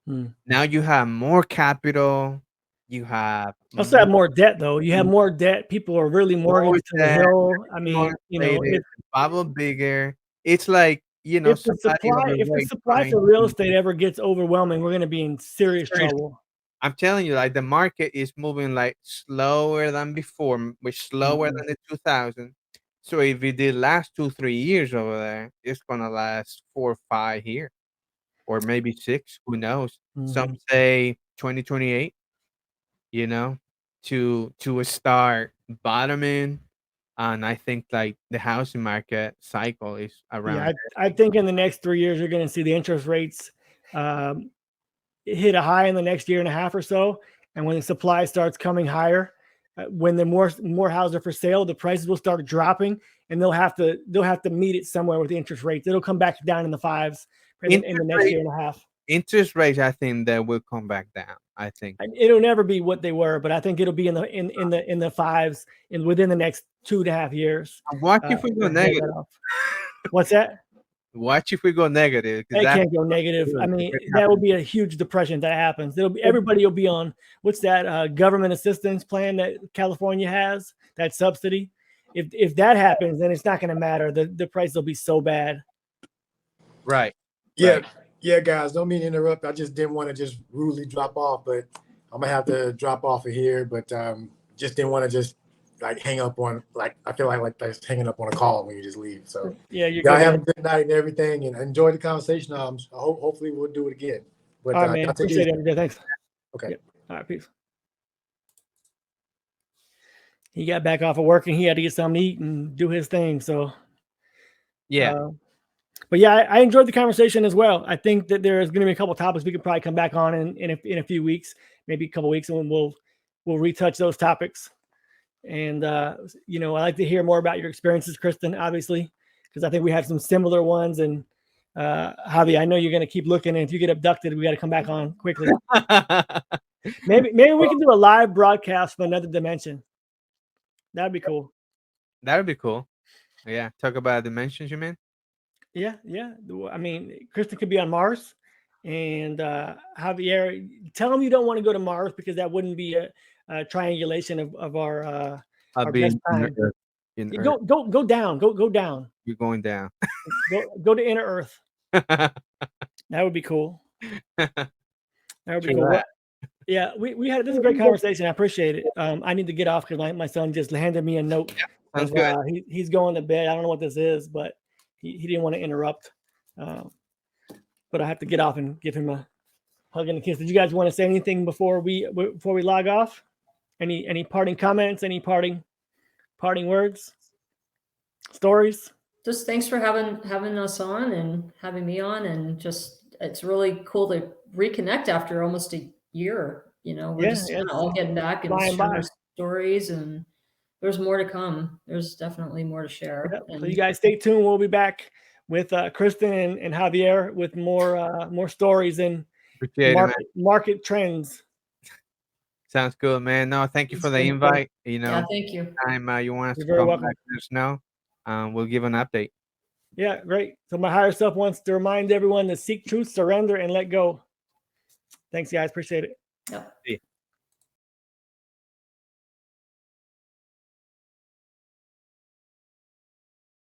Mm. Now you have more capital, you have Also have more more debt though. You have more debt. People are really more mortgaged to the debt, hill. I more mean, inflated, the bubble bigger. It's like somebody if the overweight supply trying for real to. estate ever gets overwhelming, we're going to be in serious Seriously, trouble. I'm telling you, like the market is moving like slower than before, which slower Mhm. than the 2000. So if it did last 2 3 years over there, it's gonna last 4 5 here, or maybe 6. Who knows? Some Mhm. say 2028. You know, to start bottoming, and I think like the housing market cycle is Yeah, around. I think in the next 3 years, you're going to see the interest rates um, hit a high in the next year and a half or so. And when the supply starts coming higher, when the more houses are for sale, the prices will start dropping, and they'll have to meet it somewhere with the interest rates. It'll come back down in the fives in the Interest next rate, year and a half. interest rates, I think that will come back down. I think. And it'll never be what they were, but I think it'll be in the fives within the next 2.5 years. Watch if we go It'll blow negative. that off. What's that? Watch if we go negative, because It that's can't go negative. I if mean, it that will happens. be a huge depression if that happens. Everybody will be on what's that government assistance plan that California has, that subsidy. If that happens, then it's not going to matter. The price will be so bad. Right. Yeah, Right. yeah, guys. Don't mean to interrupt. I just didn't want to just rudely drop off, but I'm gonna have to drop off of here. But just didn't want to just like hang up on like I feel like that's hanging up on a call when you just leave. So Yeah, you're y'all good, have a man. good night and everything, and enjoy the conversation. Hopefully we'll do it again. But All right, man. y'all take it easy. Appreciate it. MJ. Thanks. Okay. Yeah. All right, peace. He got back off of work and he had to get something to eat and do his thing. So Yeah. But yeah, I enjoyed the conversation as well. I think that there's going to be a couple of topics we could probably come back on in a few weeks, maybe a couple of weeks, and we'll retouch those topics. And you know, I like to hear more about your experiences, Kristen, obviously, because I think we have some similar ones. And Javi, I know you're going to keep looking, and if you get abducted, we got to come back on quickly. Maybe we can do a live broadcast from another dimension. That'd be cool. That would be cool. Yeah, talk about dimensions, you mean? Yeah. I mean, Kristen could be on Mars, and Javier, tell him you don't want to go to Mars because that wouldn't be a triangulation of our best time. Go down. Go down. You're going down. Go to inner Earth. That would be cool. That would be cool. Yeah, we had this is a great conversation. I appreciate it. I need to get off because my son just handed me a note. Sounds good. He's going to bed. I don't know what this is, but he didn't want to interrupt. But I have to get off and give him a hug and a kiss. Did you guys want to say anything before we log off? Any parting comments? Any parting words? Stories? Just thanks for having us on and having me on, and just it's really cool to reconnect after almost a year. You know, we're just kind of all getting back and sharing our stories, and there's more to come. There's definitely more to share. Yep. So you guys stay tuned. We'll be back with Kristen and Javier with more stories and market trends. Sounds good, man. No, thank you for the invite. You know, yeah, thank you. Anytime you want us to come back, let us know. We'll give an update. Yeah, great. So my higher self wants to remind everyone to seek truth, surrender, and let go. Thanks, guys. Appreciate it. Yep. See you.